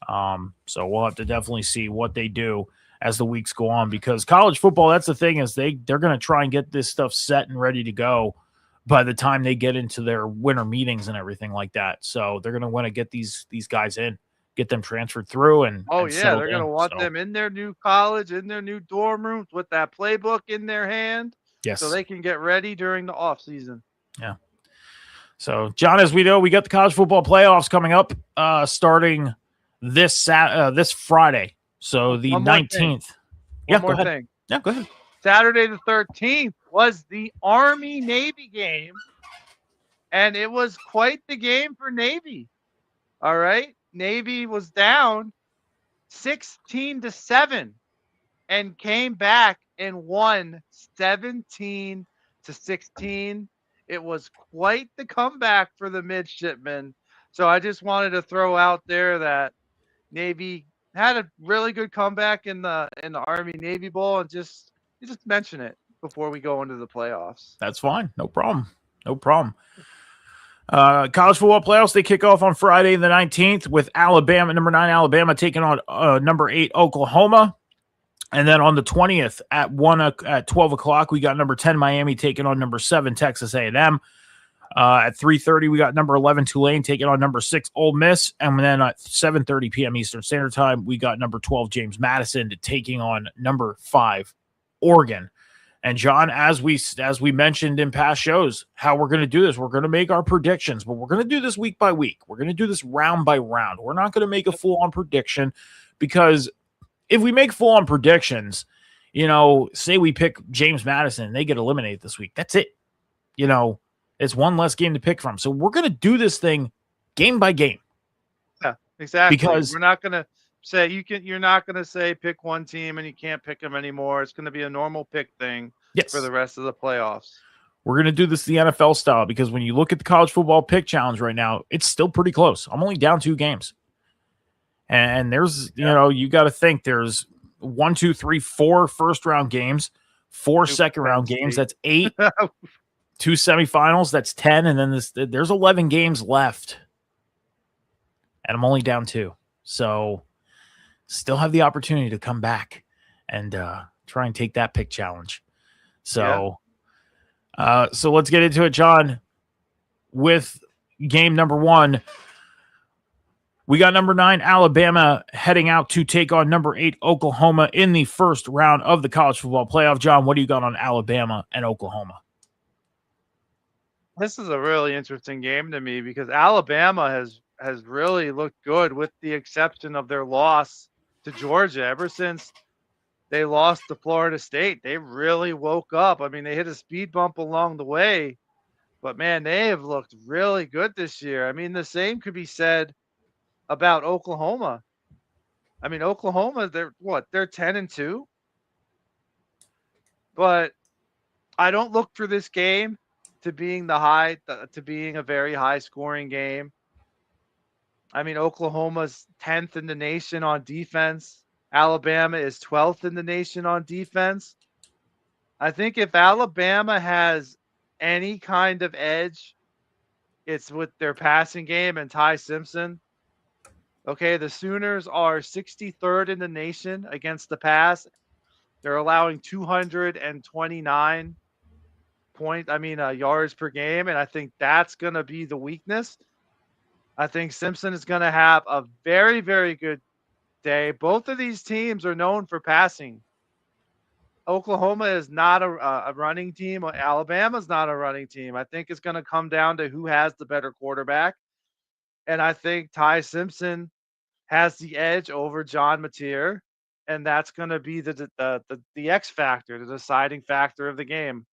So we'll have to definitely see what they do as the weeks go on, because college football, that's the thing, is they're going to try and get this stuff set and ready to go by the time they get into their winter meetings and everything like that. So they're going to want to get these guys in, get them transferred through. And they're going to want them in their new college, in their new dorm rooms with that playbook in their hand. Yes. So they can get ready during the off season. Yeah. So, John, as we know, we got the college football playoffs coming up starting this Friday. So the 19th. One more thing. Yeah, go ahead. Saturday the 13th was the Army-Navy game, and it was quite the game for Navy. All right? Navy was down 16-7 and came back and won 17-16. It was quite the comeback for the midshipmen. So I just wanted to throw out there that Navy had a really good comeback in the Army-Navy Bowl, and just mention it before we go into the playoffs. That's fine. No problem. College football playoffs, they kick off on Friday the 19th with Alabama, number 9 Alabama, taking on number 8 Oklahoma. And then on the 20th at 12 o'clock, we got number 10 Miami taking on number 7 Texas A&M. At 3:30, we got number 11 Tulane taking on number 6 Ole Miss. And then at 7:30 p.m. Eastern Standard Time, we got number 12 James Madison taking on number 5 Oregon. And John, as we mentioned in past shows, how we're going to do this, we're going to make our predictions, but we're going to do this week by week. We're going to do this round by round. We're not going to make a full-on prediction, because if we make full-on predictions, say we pick James Madison and they get eliminated this week, that's it. It's one less game to pick from. So we're going to do this thing game by game. Yeah, exactly. Because we're not going to say you're not going to say pick one team and you can't pick them anymore. It's going to be a normal pick thing for the rest of the playoffs. We're going to do this the NFL style, because when you look at the college football pick challenge right now, it's still pretty close. I'm only down 2 games. And there's, you got to think there's 1, 2, 3, 4 first round games, 4 second round games. That's 8. 2 semifinals, that's 10. And then there's 11 games left. And I'm only down 2. So still have the opportunity to come back and try and take that pick challenge. So, so let's get into it, John. With game number 1, we got number 9 Alabama heading out to take on number 8 Oklahoma in the first round of the college football playoff. John, what do you got on Alabama and Oklahoma? This is a really interesting game to me, because Alabama has really looked good, with the exception of their loss to Georgia. Ever since they lost to Florida State, they really woke up. I mean, they hit a speed bump along the way, but man, they have looked really good this year. I mean, the same could be said about Oklahoma. I mean, Oklahoma, they're 10-2, but I don't look for this game to being to being a very high scoring game. I mean, Oklahoma's 10th in the nation on defense. Alabama is 12th in the nation on defense. I think if Alabama has any kind of edge, it's with their passing game and Ty Simpson. Okay, the Sooners are 63rd in the nation against the pass. They're allowing 229 yards per game, and I think that's going to be the weakness. I think Simpson is going to have a very, very good day. Both of these teams are known for passing. Oklahoma is not a running team. Alabama's not a running team. I think it's going to come down to who has the better quarterback. And I think Ty Simpson has the edge over John Mateer. And that's going to be the X factor, the deciding factor of the game.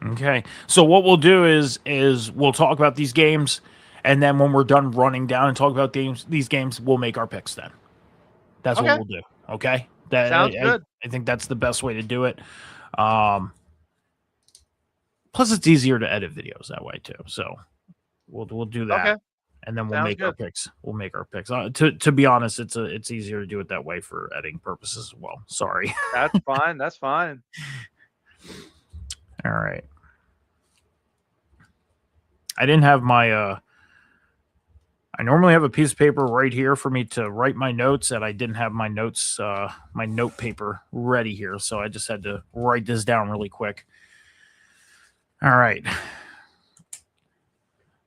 Okay. So what we'll do is we'll talk about these games, and then when we're done running down and talk about these games, we'll make our picks then. That's what we'll do. Okay? Sounds good. I think that's the best way to do it. Plus it's easier to edit videos that way too. So we'll do that. Okay. And then we'll make our picks. We'll make our picks. To be honest, it's easier to do it that way for editing purposes as well. Sorry. That's fine. That's fine. All right. I didn't have my I normally have a piece of paper right here for me to write my notes, and I didn't have my notes, my note paper ready here, so I just had to write this down really quick. All right.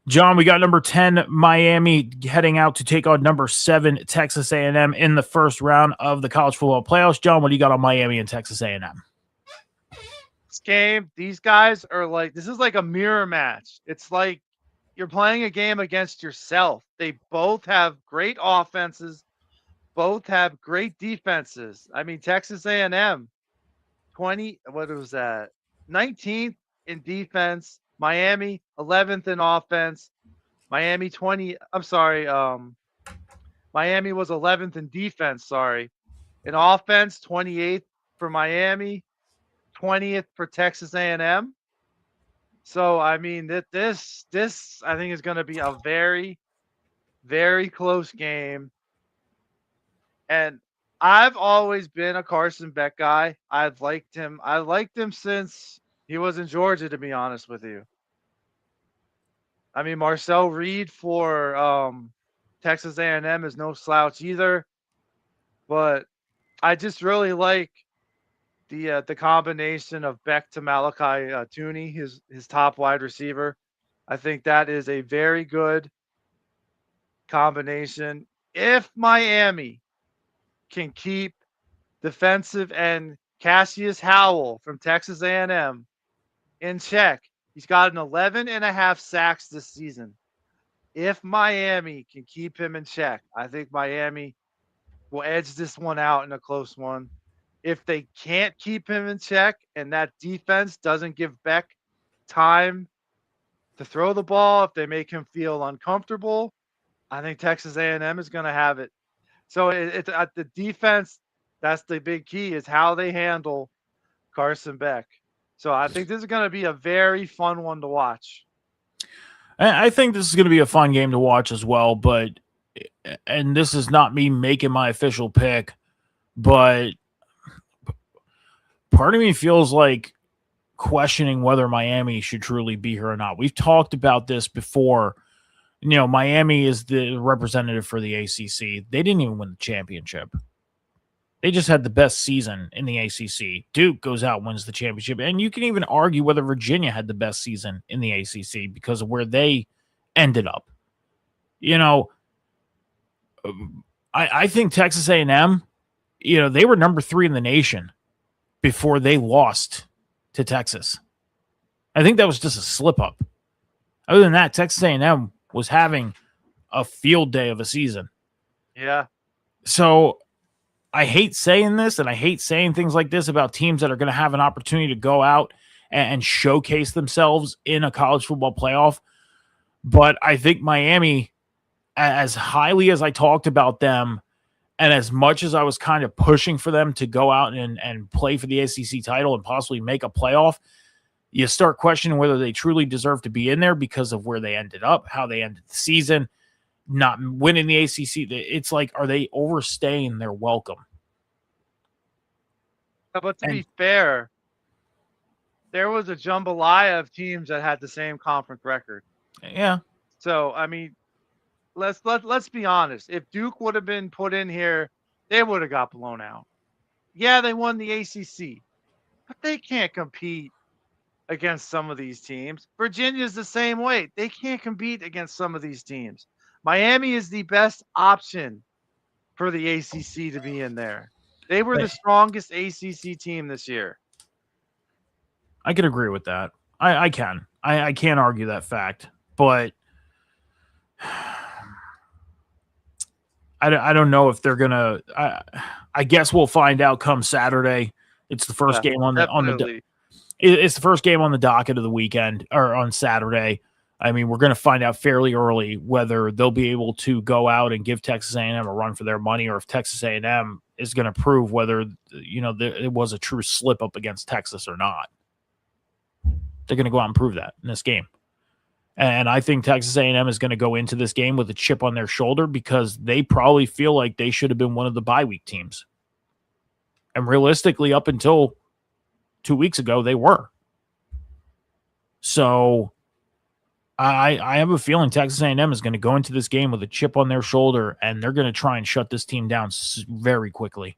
John, we got number 10, Miami, heading out to take on number 7, Texas A&M in the first round of the college football playoffs. John, what do you got on Miami and Texas A&M? This game, these guys are like, this is like a mirror match. It's like you're playing a game against yourself. They both have great offenses, both have great defenses. I mean, Texas A&M, 19th in defense. Miami, 11th in offense. Miami was 11th in defense, sorry. In offense, 28th for Miami, 20th for Texas A&M. So, I mean, this I think is going to be a very, very close game. And I've always been a Carson Beck guy. I've liked him. I liked him since he was in Georgia, to be honest with you. I mean, Marcel Reed for Texas A&M is no slouch either. But I just really like the combination of Beck to Malachi Tooney, his top wide receiver. I think that is a very good combination. If Miami can keep defensive end Cassius Howell from Texas A&M in check, he's got an 11.5 sacks this season. If Miami can keep him in check, I think Miami will edge this one out in a close one. If they can't keep him in check and that defense doesn't give Beck time to throw the ball, if they make him feel uncomfortable, I think Texas A&M is going to have it. So it's at the defense. That's the big key, is how they handle Carson Beck. So I think this is going to be a very fun one to watch. I think this is going to be a fun game to watch as well, and this is not me making my official pick, but part of me feels like questioning whether Miami should truly be here or not. We've talked about this before. You know, Miami is the representative for the ACC. They didn't even win the championship. They just had the best season in the ACC. Duke goes out, wins the championship. And you can even argue whether Virginia had the best season in the ACC because of where they ended up. You know, I think Texas A&M, you know, they were number 3 in the nation before they lost to Texas. I think that was just a slip-up. Other than that, Texas A&M was having a field day of a season. Yeah. So I hate saying this, and I hate saying things like this about teams that are going to have an opportunity to go out and showcase themselves in a college football playoff. But I think Miami, as highly as I talked about them And as much as I was kind of pushing for them to go out and play for the ACC title and possibly make a playoff, you start questioning whether they truly deserve to be in there because of where they ended up, how they ended the season, not winning the ACC. It's like, are they overstaying their welcome? But to be fair, there was a jambalaya of teams that had the same conference record. Yeah. So, I mean, let's be honest. If Duke would have been put in here, they would have got blown out. Yeah, they won the ACC, but they can't compete against some of these teams. Virginia's the same way. They can't compete against some of these teams. Miami is the best option for the ACC to be in there. They were the strongest ACC team this year. I can agree with that. I can. I can't argue that fact, but I don't know if they're gonna. I guess we'll find out come Saturday. It's the first game on the it's the first game on the docket of the weekend, or on Saturday. I mean, we're going to find out fairly early whether they'll be able to go out and give Texas A&M a run for their money, or if Texas A&M is going to prove whether it was a true slip up against Texas or not. They're going to go out and prove that in this game. And I think Texas A&M is going to go into this game with a chip on their shoulder because they probably feel like they should have been one of the bye week teams. And realistically, up until 2 weeks ago, they were. So I have a feeling Texas A&M is going to go into this game with a chip on their shoulder, and they're going to try and shut this team down very quickly.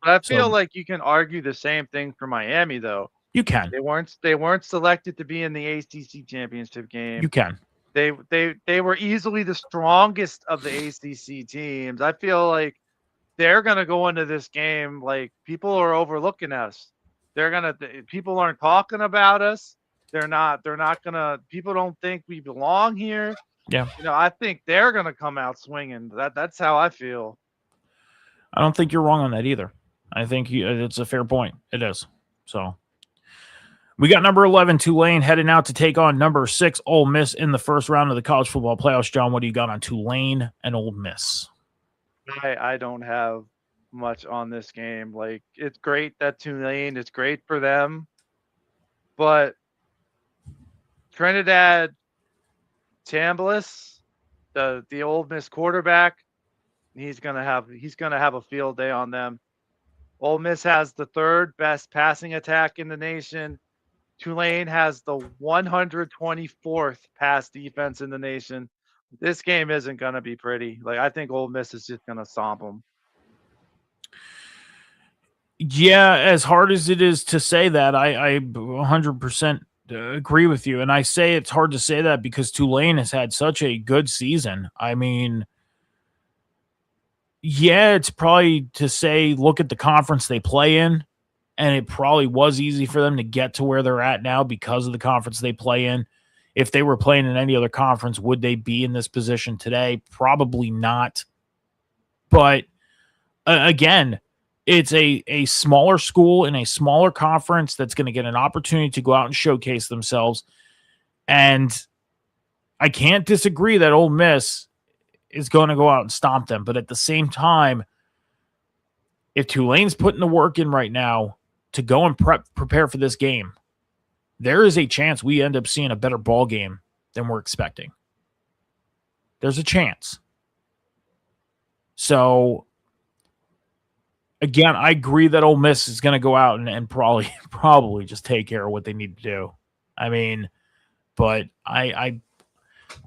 But I feel like you can argue the same thing for Miami, though. You can. They weren't selected to be in the ACC championship game. You can. They were easily the strongest of the ACC teams. I feel like they're gonna go into this game like people are overlooking us. People aren't talking about us. They're not gonna. People don't think we belong here. Yeah. I think they're gonna come out swinging. That's how I feel. I don't think you're wrong on that either. I think it's a fair point. It is. So we got number 11 Tulane heading out to take on number 6 Ole Miss in the first round of the college football playoffs. John, what do you got on Tulane and Ole Miss? I don't have much on this game. Like, it's great that Tulane, it's great for them, but Trinidad Chambliss, the Ole Miss quarterback, he's gonna have a field day on them. Ole Miss has the 3rd best passing attack in the nation. Tulane has the 124th pass defense in the nation. This game isn't going to be pretty. Like, I think Ole Miss is just going to stomp them. Yeah, as hard as it is to say that, I 100% agree with you. And I say it's hard to say that because Tulane has had such a good season. I mean, yeah, it's probably to say, look at the conference they play in. And it probably was easy for them to get to where they're at now because of the conference they play in. If they were playing in any other conference, would they be in this position today? Probably not. But again, it's a smaller school in a smaller conference that's going to get an opportunity to go out and showcase themselves. And I can't disagree that Ole Miss is going to go out and stomp them. But at the same time, if Tulane's putting the work in right now to go and prepare for this game, there is a chance we end up seeing a better ball game than we're expecting. There's a chance. So, again, I agree that Ole Miss is going to go out and probably just take care of what they need to do. I mean, but I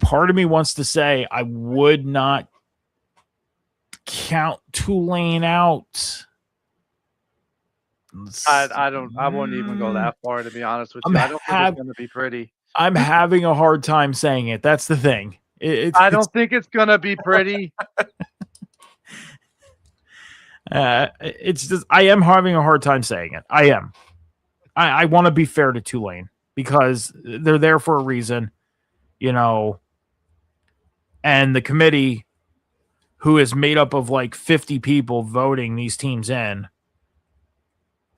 part of me wants to say I would not count Tulane out. I wouldn't even go that far, to be honest with you. I don't think it's going to be pretty. I'm having a hard time saying it. That's the thing. I don't think it's going to be pretty. It's just, I am having a hard time saying it. I am. I want to be fair to Tulane because they're there for a reason, and the committee, who is made up of like 50 people voting these teams in,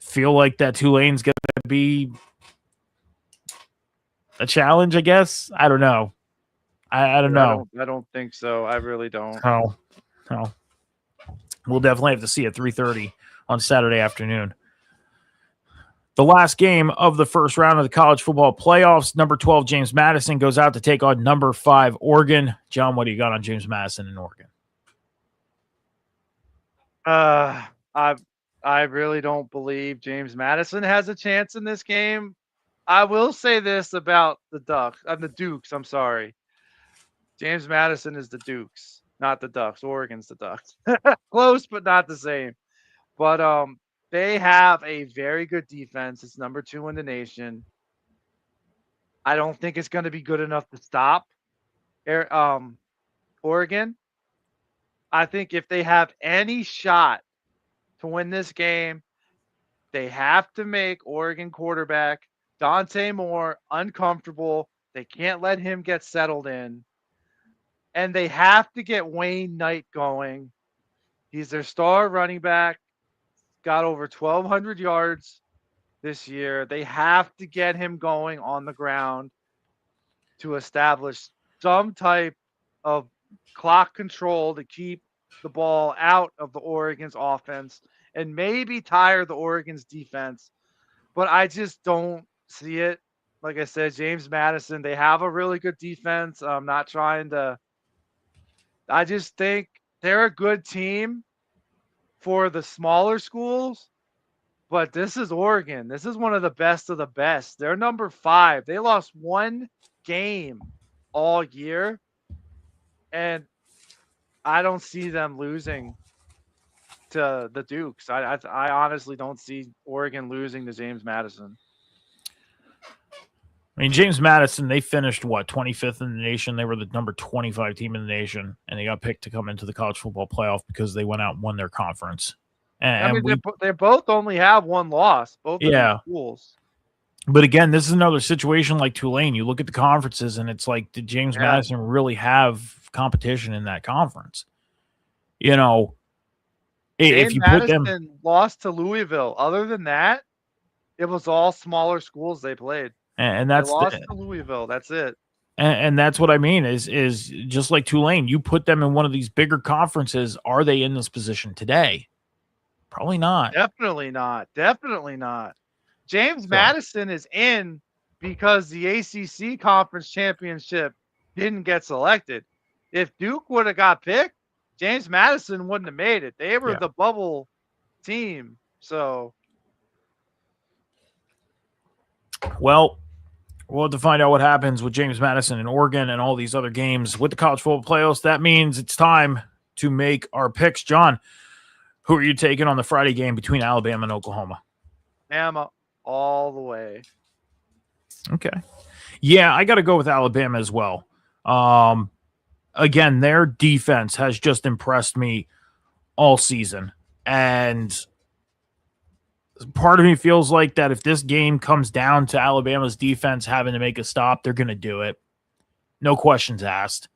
feel like that Tulane's going to be a challenge, I guess. I don't know. I don't know. I don't think so. I really don't. No. We'll definitely have to see at 3:30 on Saturday afternoon. The last game of the first round of the college football playoffs, number 12, James Madison, goes out to take on number 5, Oregon. John, what do you got on James Madison and Oregon? I really don't believe James Madison has a chance in this game. I will say this about the Dukes. I'm sorry. James Madison is the Dukes, not the Ducks. Oregon's the Ducks. Close, but not the same. But they have a very good defense. It's number 2 in the nation. I don't think it's going to be good enough to stop Oregon. I think if they have any shot to win this game, they have to make Oregon quarterback Dante Moore uncomfortable. They can't let him get settled in. And they have to get Wayne Knight going. He's their star running back. Got over 1,200 yards this year. They have to get him going on the ground to establish some type of clock control to keep the ball out of the Oregon's offense and maybe tire the Oregon's defense. But I just don't see it. Like I said, James Madison, they have a really good defense. I'm not trying to. I just think they're a good team for the smaller schools. But this is Oregon. This is one of the best. They're number 5. They lost 1 game all year. And I don't see them losing to the Dukes. I honestly don't see Oregon losing to James Madison. I mean, James Madison, they finished, 25th in the nation? They were the number 25 team in the nation, and they got picked to come into the college football playoff because they went out and won their conference. And they both only have 1 loss, both of the schools. But again, this is another situation like Tulane. You look at the conferences, and it's like, did James Madison really have competition in that conference? You know, if you put them lost to Louisville. Other than that, it was all smaller schools they played. And that's they lost to Louisville. That's it. And that's what I mean is just like Tulane, you put them in one of these bigger conferences. Are they in this position today? Probably not. Definitely not. James Madison is in because the ACC conference championship didn't get selected. If Duke would have got picked, James Madison wouldn't have made it. They were the bubble team. So, well, we'll have to find out what happens with James Madison and Oregon and all these other games with the college football playoffs. That means it's time to make our picks. John, who are you taking on the Friday game between Alabama and Oklahoma? Alabama all the way. Okay. Yeah, I got to go with Alabama as well. Again, their defense has just impressed me all season. And part of me feels like that if this game comes down to Alabama's defense having to make a stop, they're going to do it. No questions asked.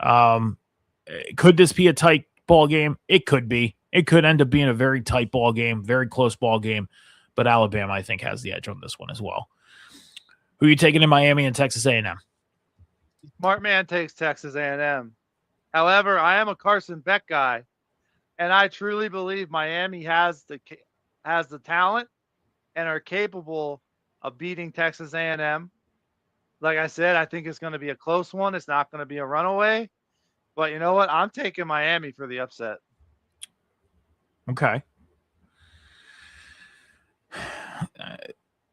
Could this be a tight ball game? It could be. It could end up being a very tight ball game, very close ball game. But Alabama, I think, has the edge on this one as well. Who are you taking in Miami and Texas A&M? Smart man takes Texas A&M. However, I am a Carson Beck guy, and I truly believe Miami has the talent and are capable of beating Texas A&M. Like I said, I think it's going to be a close one. It's not going to be a runaway. But you know what? I'm taking Miami for the upset. Okay.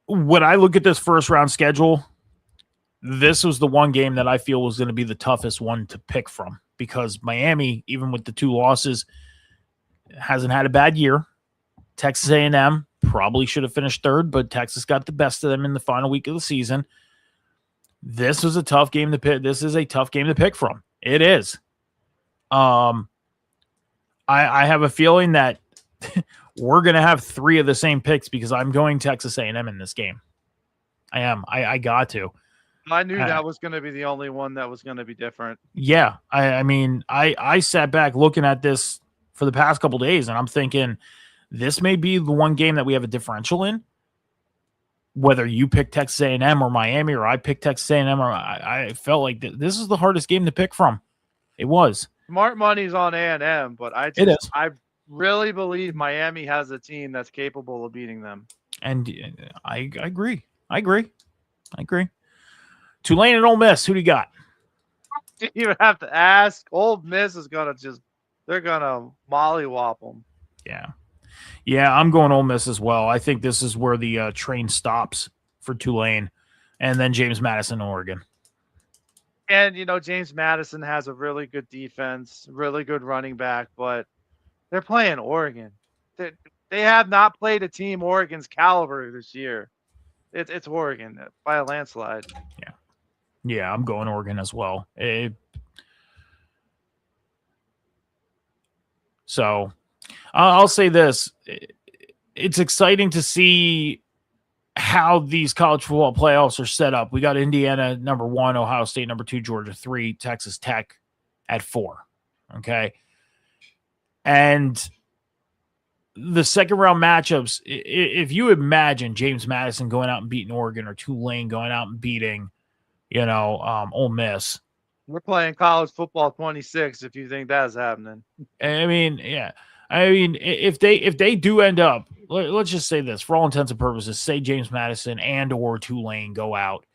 When I look at this first round schedule, this was the one game that I feel was going to be the toughest one to pick from because Miami, even with the 2 losses, hasn't had a bad year. Texas A&M probably should have finished 3rd, but Texas got the best of them in the final week of the season. This was a tough game to pick. This is a tough game to pick from. It is. I have a feeling that we're going to have 3 of the same picks because I'm going Texas A&M in this game. I am. I got to. I knew that was going to be the only one that was going to be different. Yeah. I mean, I sat back looking at this for the past couple of days, and I'm thinking this may be the one game that we have a differential in. Whether you pick Texas A&M or Miami or I pick Texas A&M, or I felt like this is the hardest game to pick from. It was. Smart money's on A&M, but I really believe Miami has a team that's capable of beating them. And I agree. I agree. Tulane and Ole Miss. Who do you got? You even have to ask. Old Miss is gonna they're gonna mollywop them. Yeah, I'm going Ole Miss as well. I think this is where the train stops for Tulane, and then James Madison, Oregon. And James Madison has a really good defense, really good running back, but they're playing Oregon. They have not played a team Oregon's caliber this year. It's Oregon by a landslide. Yeah, I'm going Oregon as well. So I'll say this: it's exciting to see how these college football playoffs are set up. We got Indiana number 1, Ohio State number 2, Georgia 3, Texas Tech at 4. Okay, and the second round matchups. If you imagine James Madison going out and beating Oregon, or Tulane going out and beating, Ole Miss. We're playing college football 26 if you think that's happening. I mean, yeah. I mean, if they do end up, let's just say this, for all intents and purposes, say James Madison and or Tulane go out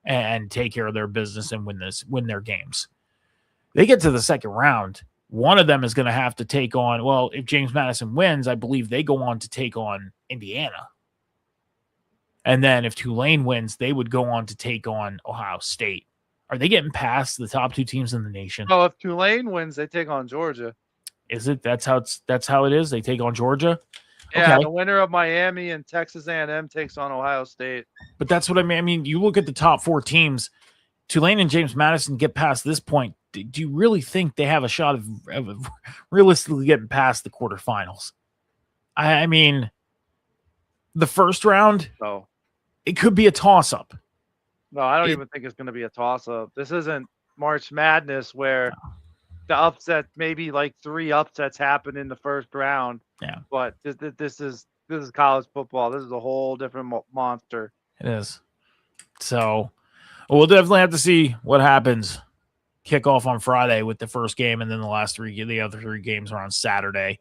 and take care of their business and win their games. They get to the second round. One of them is going to have to take on, well, if James Madison wins, I believe they go on to take on Indiana. And then if Tulane wins, they would go on to take on Ohio State. Are they getting past the top 2 teams in the nation? Oh, if Tulane wins, they take on Georgia. Is it? That's how it is. They take on Georgia. Yeah, Okay. the winner of Miami and Texas A&M takes on Ohio State. But that's what I mean. I mean, you look at the top 4 teams. Tulane and James Madison get past this point. Do you really think they have a shot of realistically getting past the quarterfinals? I mean, the first round, No, it could be a toss-up. no, I don't even think it's going to be a toss-up. This isn't March Madness where the upset, maybe like 3 upsets happen in the first round. Yeah. But this is college football. This is a whole different monster. It is. So we'll definitely have to see what happens. Kickoff on Friday with the first game, and then the other 3 games are on Saturday.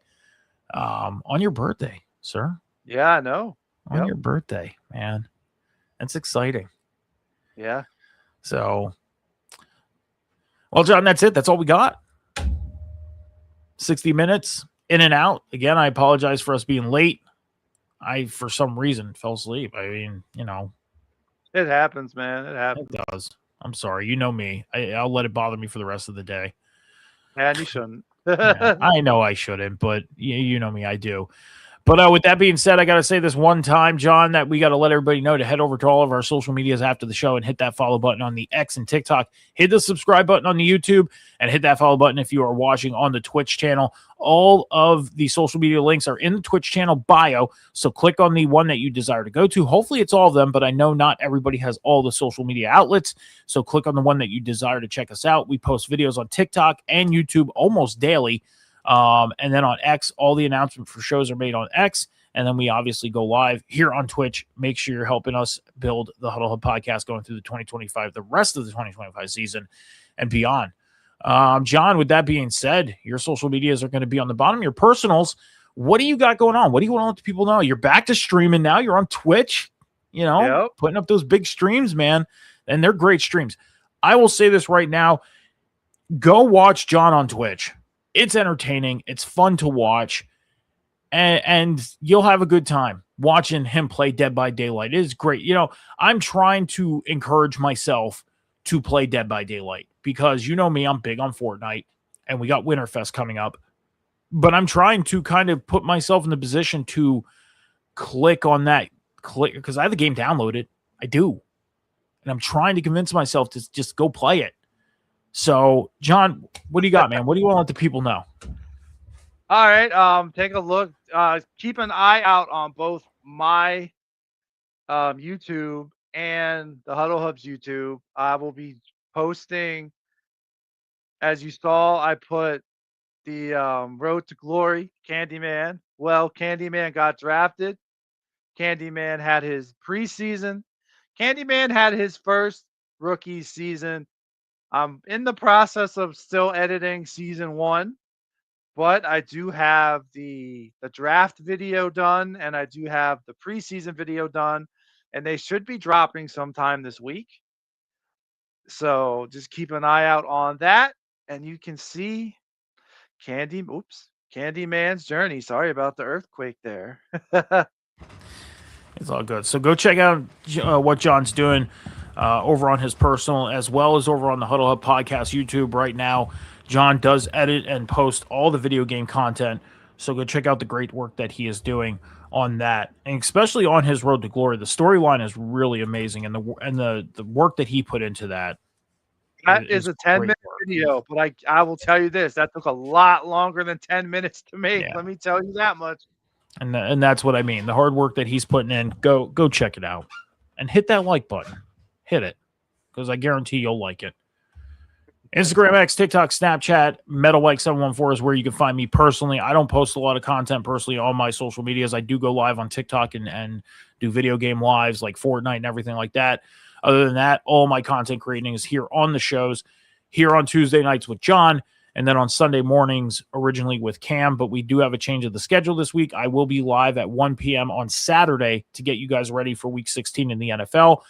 On your birthday, sir. Yeah, I know. On your birthday, man. That's exciting. Yeah. So, well, John, that's it. That's all we got. 60 minutes in and out. Again, I apologize for us being late. I, for some reason, fell asleep. I mean, It happens, man. It happens. It does. I'm sorry. You know me. I'll let it bother me for the rest of the day. And you shouldn't. Yeah, I know I shouldn't, but you know me. I do. But with that being said, I got to say this one time, John, that we got to let everybody know to head over to all of our social medias after the show and hit that follow button on the X and TikTok. Hit the subscribe button on the YouTube and hit that follow button if you are watching on the Twitch channel. All of the social media links are in the Twitch channel bio, so click on the one that you desire to go to. Hopefully it's all of them, but I know not everybody has all the social media outlets, so click on the one that you desire to check us out. We post videos on TikTok and YouTube almost daily. And then on X, all the announcements for shows are made on X. And then we obviously go live here on Twitch. Make sure you're helping us build the Huddle Hub podcast going through the rest of the 2025 season and beyond. John, with that being said, your social medias are going to be on the bottom. Your personals, what do you got going on? What do you want to let the people know? You're back to streaming now. You're on Twitch, putting up those big streams, man. And they're great streams. I will say this right now. Go watch John on Twitch. It's entertaining. It's fun to watch. And you'll have a good time watching him play Dead by Daylight. It is great. I'm trying to encourage myself to play Dead by Daylight because you know me, I'm big on Fortnite and we got Winterfest coming up. But I'm trying to kind of put myself in the position to click because I have the game downloaded. I do. And I'm trying to convince myself to just go play it. So, John, what do you got, man? What do you want to let the people know? All right. Take a look. Keep an eye out on both my YouTube and the Huddle Hub's YouTube. I will be posting, as you saw, I put the Road to Glory Candyman. Well, Candyman got drafted. Candyman had his preseason. Candyman had his first rookie season. I'm in the process of still editing season 1, but I do have the draft video done, and I do have the preseason video done, and they should be dropping sometime this week. So just keep an eye out on that, and you can see Candyman's journey. Sorry about the earthquake there. It's all good. So go check out what John's doing over on his personal, as well as over on the Huddle Hub Podcast YouTube right now. John does edit and post all the video game content. So go check out the great work that he is doing on that, and especially on his Road to Glory. The storyline is really amazing, and the work that he put into that. That is a 10-minute video, but I will tell you this, that took a lot longer than 10 minutes to make. Yeah. Let me tell you that much. And that's what I mean. The hard work that he's putting in, go check it out. And hit that like button. Hit it. Because I guarantee you'll like it. Instagram, X, TikTok, Snapchat, MetalWike714 is where you can find me personally. I don't post a lot of content personally on my social medias. I do go live on TikTok and do video game lives like Fortnite and everything like that. Other than that, all my content creating is here on the shows, here on Tuesday nights with John, and then on Sunday mornings originally with Cam. But we do have a change of the schedule this week. I will be live at 1 p.m. on Saturday to get you guys ready for Week 16 in the NFL.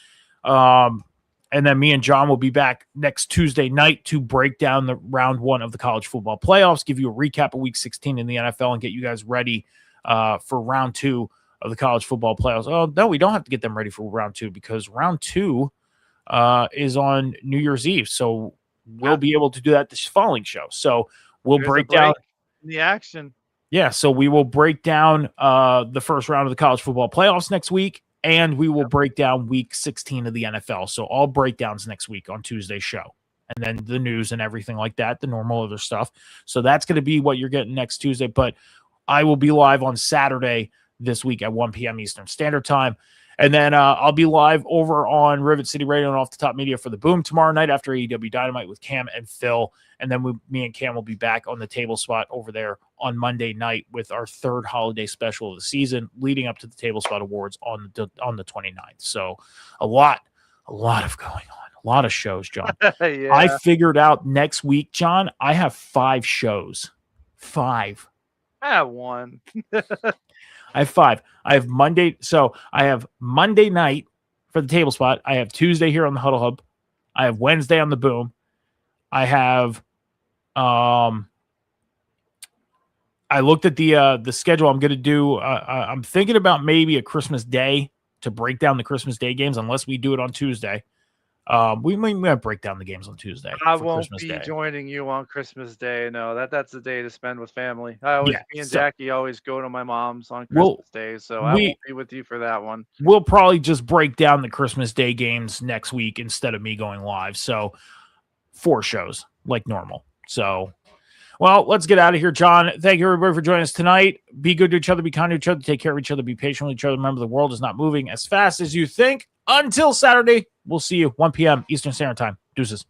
And then me and John will be back next Tuesday night to break down the round 1 of the college football playoffs, give you a recap of Week 16 in the NFL, and get you guys ready for round 2 of the college football playoffs. Oh, no, we don't have to get them ready for round 2 because round 2 is on New Year's Eve. So we'll be able to do that this following show. So we'll break down the action. Yeah, so we will break down the first round of the college football playoffs next week, and we will break down Week 16 of the NFL. So all breakdowns next week on Tuesday's show. And then the news and everything like that, the normal other stuff. So that's going to be what you're getting next Tuesday. But I will be live on Saturday this week at 1 p.m. Eastern Standard Time. And then I'll be live over on Rivet City Radio and Off the Top Media for the Boom tomorrow night after AEW Dynamite with Cam and Phil. And then me and Cam will be back on the table spot over there on Monday night with our third holiday special of the season, leading up to the Table Spot Awards on the 29th. So a lot of going on, a lot of shows, John. Yeah. I figured out next week, John, I have 5 shows. 5. I have 1. I have 5. I have Monday. So I have Monday night for the Table Spot. I have Tuesday here on the Huddle Hub. I have Wednesday on the Boom. I have, I looked at the schedule. I'm going to do, I'm thinking about maybe a Christmas Day to break down the Christmas Day games, unless we do it on Tuesday. We might break down the games on Tuesday. I won't be joining you on Christmas Day. No, that's the day to spend with family. Me and Jackie always go to my mom's on Christmas Day, so I won't be with you for that one. We'll probably just break down the Christmas Day games next week instead of me going live. So 4 shows like normal. So, well, let's get out of here, John. Thank you, everybody, for joining us tonight. Be good to each other. Be kind to each other. Take care of each other. Be patient with each other. Remember, the world is not moving as fast as you think. Until Saturday, we'll see you 1 p.m. Eastern Standard Time. Deuces.